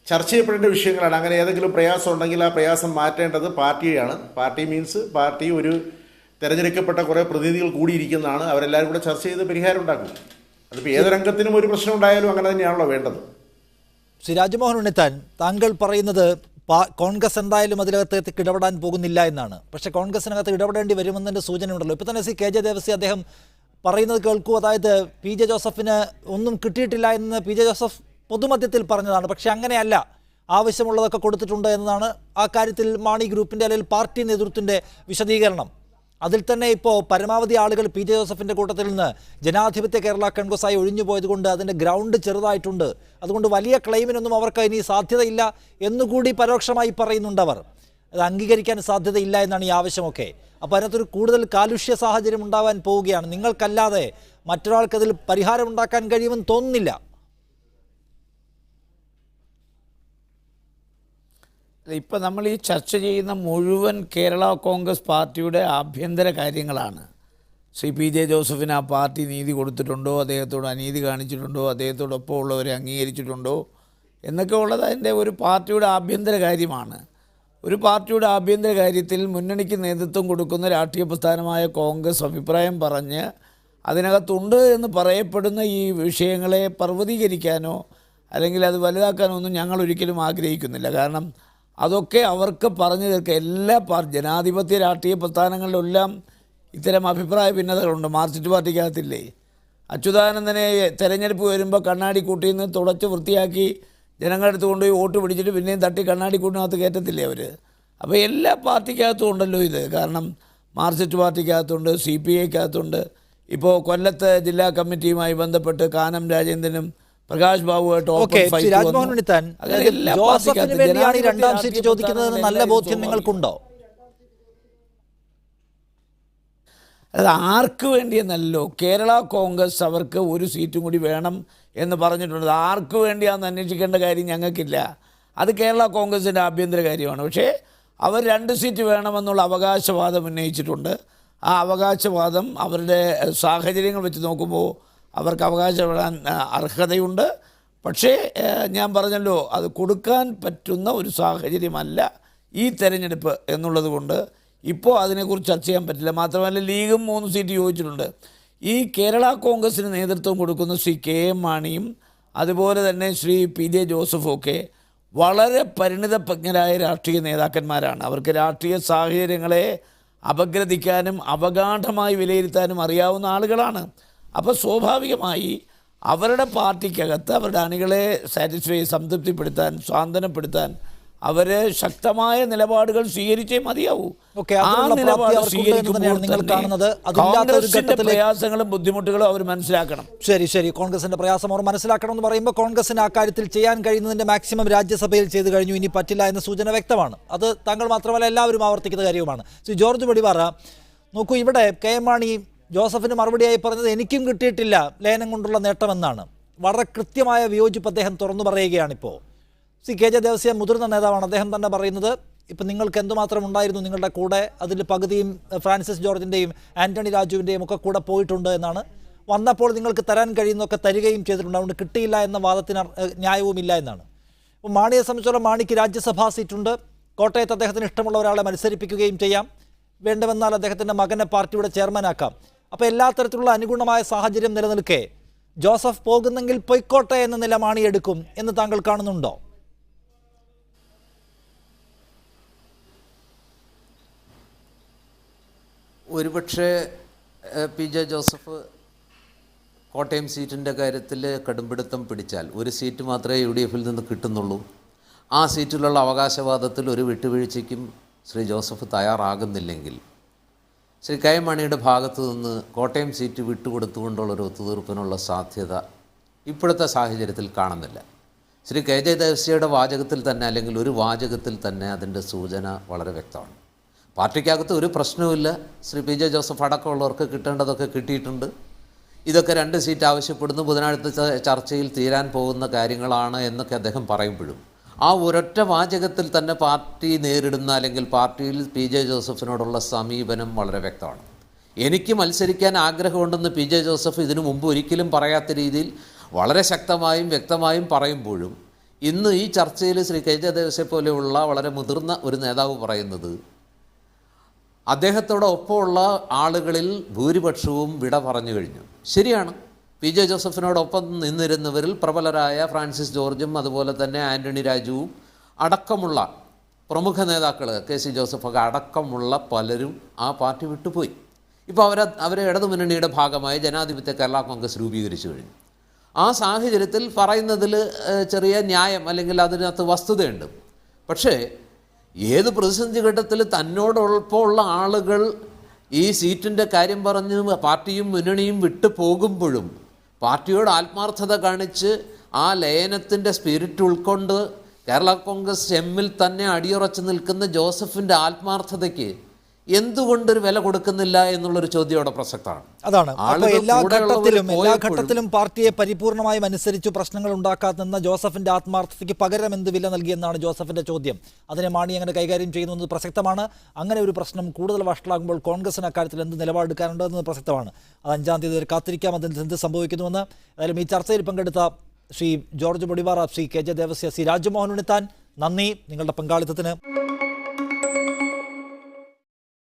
ചർച്ച ചെയ്യപ്പെടേണ്ട വിഷയങ്ങളാണ്. അങ്ങനെ ഏതെങ്കിലും പ്രയാസം ഉണ്ടെങ്കിൽ ആ പ്രയാസം മാറ്റേണ്ടത് പാർട്ടിയാണ്. പാർട്ടി ഒരു തിരഞ്ഞെടുക്കപ്പെട്ട കുറേ പ്രതിനിധികൾ കൂടിയിരിക്കുന്നതാണ്. അവരെല്ലാവരും കൂടെ ചർച്ച ചെയ്ത് പരിഹാരം ഉണ്ടാക്കും. അതിപ്പോൾ ഏത് രംഗത്തിനും ഒരു പ്രശ്നം ഉണ്ടായാലും അങ്ങനെ തന്നെയാണല്ലോ വേണ്ടത്. ശ്രീ രാജ്മോഹൻ ഉണ്ണിത്താൻ, താങ്കൾ പറയുന്നത് കോൺഗ്രസ് എന്തായാലും അതിനകത്തേക്ക് ഇടപെടാൻ പോകുന്നില്ല എന്നാണ്. പക്ഷേ കോൺഗ്രസിനകത്ത് ഇടപെടേണ്ടി വരുമെന്നതിൻ്റെ സൂചനയുണ്ടല്ലോ. ഇപ്പോൾ തന്നെ കെ ജെ ദേവസി അദ്ദേഹം പറയുന്നത് കേൾക്കൂ. അതായത് പി ജെ ജോസഫിന് ഒന്നും കിട്ടിയിട്ടില്ല എന്ന് പി ജെ ജോസഫ് പൊതുമധ്യത്തിൽ പറഞ്ഞതാണ്. പക്ഷേ അങ്ങനെയല്ല, ആവശ്യമുള്ളതൊക്കെ കൊടുത്തിട്ടുണ്ട് എന്നതാണ് ആ കാര്യത്തിൽ മാണി ഗ്രൂപ്പിൻ്റെ അല്ലെങ്കിൽ പാർട്ടി നേതൃത്വത്തിൻ്റെ വിശദീകരണം. അതിൽ തന്നെ ഇപ്പോൾ പരമാവധി ആളുകൾ പി ജെ ജോസഫിൻ്റെ കൂട്ടത്തിൽ നിന്ന് ജനാധിപത്യ കേരള കോൺഗ്രസ്സായി ഒഴിഞ്ഞു പോയതുകൊണ്ട് അതിൻ്റെ ഗ്രൗണ്ട് ചെറുതായിട്ടുണ്ട്. അതുകൊണ്ട് വലിയ ക്ലെയിമിനൊന്നും അവർക്ക് ഇനി സാധ്യതയില്ല എന്നുകൂടി പരോക്ഷമായി പറയുന്നുണ്ട് അവർ. അത് അംഗീകരിക്കാൻ സാധ്യതയില്ല എന്നാണ് ഈ ആവശ്യമൊക്കെ. അപ്പോൾ അതിനകത്തൊരു കൂടുതൽ കാലുഷ്യ സാഹചര്യം ഉണ്ടാവാൻ പോവുകയാണ്. നിങ്ങൾക്കല്ലാതെ മറ്റൊരാൾക്കതിൽ പരിഹാരം ഉണ്ടാക്കാൻ കഴിയുമെന്ന് തോന്നുന്നില്ല. ഇപ്പം നമ്മൾ ഈ ചർച്ച ചെയ്യുന്ന മുഴുവൻ കേരള കോൺഗ്രസ് പാർട്ടിയുടെ ആഭ്യന്തര കാര്യങ്ങളാണ്. ശ്രീ പി ജെ ജോസഫിന് ആ പാർട്ടി നീതി കൊടുത്തിട്ടുണ്ടോ, അദ്ദേഹത്തോട് അനീതി കാണിച്ചിട്ടുണ്ടോ, അദ്ദേഹത്തോടൊപ്പം ഉള്ളവരെ അംഗീകരിച്ചിട്ടുണ്ടോ എന്നൊക്കെ ഉള്ളത് അതിൻ്റെ ഒരു പാർട്ടിയുടെ ആഭ്യന്തര കാര്യമാണ്. ഒരു പാർട്ടിയുടെ ആഭ്യന്തര കാര്യത്തിൽ മുന്നണിക്ക് നേതൃത്വം കൊടുക്കുന്ന രാഷ്ട്രീയ പ്രസ്ഥാനമായ കോൺഗ്രസ് അഭിപ്രായം പറഞ്ഞ് അതിനകത്തുണ്ട് എന്ന് പറയപ്പെടുന്ന ഈ വിഷയങ്ങളെ പർവ്വതീകരിക്കാനോ അല്ലെങ്കിൽ അത് വലുതാക്കാനോ ഒന്നും ഞങ്ങൾ ഒരിക്കലും ആഗ്രഹിക്കുന്നില്ല. കാരണം അതൊക്കെ അവർക്ക് പറഞ്ഞു തീർക്കുക. എല്ലാ ജനാധിപത്യ രാഷ്ട്രീയ പ്രസ്ഥാനങ്ങളിലെല്ലാം ഇത്തരം അഭിപ്രായ ഭിന്നതകളുണ്ട്. മാർക്സിസ്റ്റ് പാർട്ടിക്കകത്തില്ലേ, അച്യുതാനന്ദനെ തെരഞ്ഞെടുപ്പ് വരുമ്പോൾ കണ്ണാടി കൂട്ടിയിൽ നിന്ന് തുടച്ച് വൃത്തിയാക്കി ജനങ്ങളുടെ അടുത്ത് കൊണ്ടുപോയി വോട്ട് പിടിച്ചിട്ട് പിന്നെയും തട്ടി കണ്ണാടി കൂട്ടിനകത്ത് കയറ്റത്തില്ലേ അവർ. അപ്പോൾ എല്ലാ പാർട്ടിക്കകത്തും ഉണ്ടല്ലോ ഇത്. കാരണം മാർക്സിസ്റ്റ് പാർട്ടിക്കകത്തുണ്ട്, CPIക്കകത്തുണ്ട്. ഇപ്പോൾ കൊല്ലത്ത് ജില്ലാ കമ്മിറ്റിയുമായി ബന്ധപ്പെട്ട് കാനം രാജേന്ദ്രനും പ്രകാശ് ബാബുവായിട്ട് രാജ്മോഹൻ ഉണ്ണിത്താൻ, ജോസഫിന് വേണ്ടിയാണ് ഈ രണ്ടാം സീറ്റ് ചോദിക്കുന്നതെന്ന് നല്ല ബോധ്യം നിങ്ങൾക്കുണ്ടോ? അത് ആർക്ക് വേണ്ടിയെന്നല്ലോ. കേരള കോൺഗ്രസ് അവർക്ക് ഒരു സീറ്റും കൂടി വേണം എന്ന് പറഞ്ഞിട്ടുണ്ട്. ആർക്ക് വേണ്ടിയാണെന്ന് അന്വേഷിക്കേണ്ട കാര്യം ഞങ്ങൾക്കില്ല. അത് കേരള കോൺഗ്രസിൻ്റെ ആഭ്യന്തര കാര്യമാണ്. പക്ഷേ അവർ 2 സീറ്റ് വേണമെന്നുള്ള അവകാശവാദം ഉന്നയിച്ചിട്ടുണ്ട്. ആ അവകാശവാദം അവരുടെ സാഹചര്യങ്ങൾ വെച്ച് നോക്കുമ്പോൾ അവർക്ക് അവകാശപ്പെടാൻ അർഹതയുണ്ട്. പക്ഷേ ഞാൻ പറഞ്ഞല്ലോ, അത് കൊടുക്കാൻ പറ്റുന്ന ഒരു സാഹചര്യമല്ല ഈ തെരഞ്ഞെടുപ്പ് എന്നുള്ളത് കൊണ്ട് ഇപ്പോൾ അതിനെക്കുറിച്ച് ചർച്ച ചെയ്യാൻ പറ്റില്ല. മാത്രമല്ല ലീഗും 3 സീറ്റ് ചോദിച്ചിട്ടുണ്ട്. ഈ കേരള കോൺഗ്രസിന് നേതൃത്വം കൊടുക്കുന്ന ശ്രീ KM മാണിയും അതുപോലെ തന്നെ ശ്രീ PJ ജോസഫും ഒക്കെ വളരെ പരിണിതപ്രജ്ഞരായ രാഷ്ട്രീയ നേതാക്കന്മാരാണ്. അവർക്ക് രാഷ്ട്രീയ സാഹചര്യങ്ങളെ അപഗ്രഥിക്കാനും അപഗാഢമായി വിലയിരുത്താനും അറിയാവുന്ന ആളുകളാണ്. അപ്പോൾ സ്വാഭാവികമായി അവരുടെ പാർട്ടിക്കകത്ത് അവരുടെ അണികളെ സംതൃപ്തിപ്പെടുത്താൻ, സ്വാന്തനപ്പെടുത്താൻ അവർ ശക്തമായ നിലപാടുകൾ സ്വീകരിച്ചേ മതിയാവൂ. ആ നിലപാട് കോൺഗ്രസിന്റെ പ്രയാസങ്ങളും ബുദ്ധിമുട്ടുകളും അവർ മനസ്സിലാക്കണം. ശരി, കോൺഗ്രസിന്റെ പ്രയാസം അവർ മനസ്സിലാക്കണം എന്ന് പറയുമ്പോൾ കോൺഗ്രസിന് ആ കാര്യത്തിൽ ചെയ്യാൻ കഴിയുന്നതിന്റെ മാക്സിമം രാജ്യസഭയിൽ ചെയ്തു കഴിഞ്ഞു. ഇനി പറ്റില്ല എന്ന സൂചന വ്യക്തമാണ്. അത് താങ്കൾ മാത്രമല്ല എല്ലാവരും ആവർത്തിക്കുന്ന കാര്യവുമാണ്. ശ്രീ ജോർജ് വെടിപാറ, നോക്കൂ, ഇവിടെ KM മാണി ജോസഫിന് മറുപടിയായി പറഞ്ഞത് എനിക്കും കിട്ടിയിട്ടില്ല ലയനം കൊണ്ടുള്ള നേട്ടമെന്നാണ്. വളരെ കൃത്യമായ വിയോജിപ്പ് അദ്ദേഹം തുറന്നു പറയുകയാണിപ്പോൾ. KJ ദേവസ്യ മുതിർന്ന നേതാവാണ്. അദ്ദേഹം തന്നെ പറയുന്നത് ഇപ്പം നിങ്ങൾക്ക് എന്തുമാത്രം ഉണ്ടായിരുന്നു നിങ്ങളുടെ കൂടെ, അതിൽ പകുതിയും ഫ്രാൻസിസ് ജോർജിൻ്റെയും ആൻ്റണി രാജുവിൻ്റെയും ഒക്കെ കൂടെ പോയിട്ടുണ്ട് എന്നാണ്. വന്നപ്പോൾ നിങ്ങൾക്ക് തരാൻ കഴിയുന്നതൊക്കെ തരികയും ചെയ്തിട്ടുണ്ട്. അതുകൊണ്ട് കിട്ടിയില്ല എന്ന വാദത്തിന് ന്യായവുമില്ല എന്നാണ്. അപ്പോൾ മാണിയെ സംബന്ധിച്ചോളം മാണിക്ക് രാജ്യസഭാ സീറ്റുണ്ട്. കോട്ടയത്ത് അദ്ദേഹത്തിന് ഇഷ്ടമുള്ള ഒരാളെ മത്സരിപ്പിക്കുകയും ചെയ്യാം. വേണ്ടുവന്നാൽ അദ്ദേഹത്തിൻ്റെ മകനെ പാർട്ടിയുടെ ചെയർമാനാക്കാം. അപ്പോൾ എല്ലാ തരത്തിലുള്ള അനുകൂലമായ സാഹചര്യം നിലനിൽക്കെ ജോസഫ് പോകുന്നെങ്കിൽ പൊയ്ക്കോട്ടെ എന്ന നില മാണി എടുക്കും എന്ന് താങ്കൾ കാണുന്നുണ്ടോ? ഒരുപക്ഷെ PJ ജോസഫ് കോട്ടയം സീറ്റിൻ്റെ കാര്യത്തിൽ കടുംപിടുത്തം പിടിച്ചാൽ ഒരു സീറ്റ് മാത്രമേ UDFിൽ നിന്ന് കിട്ടുന്നുള്ളൂ. ആ സീറ്റിലുള്ള അവകാശവാദത്തിൽ ഒരു വിട്ടുവീഴ്ചയ്ക്കും ശ്രീ ജോസഫ് തയ്യാറാകുന്നില്ലെങ്കിൽ ശ്രീ KM മാണിയുടെ ഭാഗത്തു നിന്ന് കോട്ടയം സീറ്റ് വിട്ടുകൊടുത്തുകൊണ്ടുള്ളൊരു ഒത്തുതീർപ്പിനുള്ള സാധ്യത ഇപ്പോഴത്തെ സാഹചര്യത്തിൽ കാണുന്നില്ല. ശ്രീ KJ ദേവസ്യയുടെ വാചകത്തിൽ തന്നെ, അല്ലെങ്കിൽ ഒരു വാചകത്തിൽ തന്നെ അതിൻ്റെ സൂചന വളരെ വ്യക്തമാണ്. പാർട്ടിക്കകത്ത് ഒരു പ്രശ്നവുമില്ല. ശ്രീ PJ ജോസഫ് അടക്കമുള്ളവർക്ക് കിട്ടേണ്ടതൊക്കെ കിട്ടിയിട്ടുണ്ട്. ഇതൊക്കെ 2 സീറ്റ് ആവശ്യപ്പെടുന്നു, ബുധനാഴ്ച ചർച്ചയിൽ തീരാൻ പോകുന്ന കാര്യങ്ങളാണ് എന്നൊക്കെ അദ്ദേഹം പറയുമ്പോഴും ആ ഒരൊറ്റ വാചകത്തിൽ തന്നെ പാർട്ടി നേരിടുന്ന അല്ലെങ്കിൽ പാർട്ടിയിൽ പി ജെ ജോസഫിനോടുള്ള സമീപനം വളരെ വ്യക്തമാണ്. എനിക്ക് മത്സരിക്കാൻ ആഗ്രഹമുണ്ടെന്ന് പി ജെ ജോസഫ് ഇതിനു മുമ്പ് ഒരിക്കലും പറയാത്ത രീതിയിൽ വളരെ ശക്തമായും വ്യക്തമായും പറയുമ്പോഴും ഇന്ന് ഈ ചർച്ചയിൽ ശ്രീ കെ ജെ ദേവസ്യെ പോലെയുള്ള വളരെ മുതിർന്ന ഒരു നേതാവ് പറയുന്നത് അദ്ദേഹത്തോടൊപ്പമുള്ള ആളുകളിൽ ഭൂരിപക്ഷവും വിട പറഞ്ഞു കഴിഞ്ഞു. ശരിയാണ്, പി ജെ ജോസഫിനോടൊപ്പം നിന്നിരുന്നവരിൽ പ്രബലരായ ഫ്രാൻസിസ് ജോർജും അതുപോലെ തന്നെ ആൻ്റണി രാജുവും അടക്കമുള്ള പ്രമുഖ നേതാക്കൾ, കെ സി ജോസഫൊക്കെ അടക്കമുള്ള പലരും ആ പാർട്ടി വിട്ടുപോയി. ഇപ്പോൾ അവരെ ഇടതുമുന്നണിയുടെ ഭാഗമായി ജനാധിപത്യ കേരള കോൺഗ്രസ് രൂപീകരിച്ചു കഴിഞ്ഞു. ആ സാഹചര്യത്തിൽ പറയുന്നതിൽ ചെറിയ ന്യായം അല്ലെങ്കിൽ അതിനകത്ത് വസ്തുതയുണ്ട്. പക്ഷേ ഏത് പ്രതിസന്ധി ഘട്ടത്തിൽ തന്നോടൊപ്പമുള്ള ആളുകൾ ഈ സീറ്റിൻ്റെ കാര്യം പറഞ്ഞ് പാർട്ടിയും മുന്നണിയും വിട്ടു പോകുമ്പോഴും പാർട്ടിയോട് ആത്മാർത്ഥത കാണിച്ച് ആ ലയനത്തിൻ്റെ സ്പിരിറ്റ് ഉൾക്കൊണ്ട് കേരള കോൺഗ്രസ് എമ്മിൽ തന്നെ അടിയുറച്ചു നിൽക്കുന്ന ജോസഫിൻ്റെ ആത്മാർത്ഥതയ്ക്ക് എന്തുകൊണ്ടൊരു വില കൊടുക്കുന്നില്ല എന്നുള്ളൊരു ചോദ്യം അവിടെ പ്രസക്തമാണ്. അതാണ്. അപ്പോൾ എല്ലാ ഘട്ടത്തിലും പാർട്ടിയെ പരിപൂർണമായും അനുസരിച്ച് പ്രശ്നങ്ങൾ ഉണ്ടാക്കാത്ത ജോസഫിന്റെ ആത്മാർത്ഥതയ്ക്ക് പകരം എന്ത് വില നൽകിയെന്നാണ് ജോസഫിന്റെ ചോദ്യം. അതിനെ മാണി അങ്ങനെ കൈകാര്യം ചെയ്യുന്നത് പ്രസക്തമാണ്. അങ്ങനെ ഒരു പ്രശ്നം കൂടുതൽ വഷളാകുമ്പോൾ കോൺഗ്രസിന് അക്കാര്യത്തിൽ എന്ത് നിലപാടെടുക്കാനുണ്ടെന്നത് പ്രസക്തമാണ്. അത് 5-ാം തീയതി വരെ കാത്തിരിക്കാം അതിൽ എന്ത് സംഭവിക്കുന്നുവെന്ന്. ഏതായാലും ഈ ചർച്ചയിൽ പങ്കെടുത്ത Shri George Podivara, Shri K J Devasya, Shri Rajmohan Unnithan, നന്ദി നിങ്ങളുടെ പങ്കാളിത്തത്തിന്.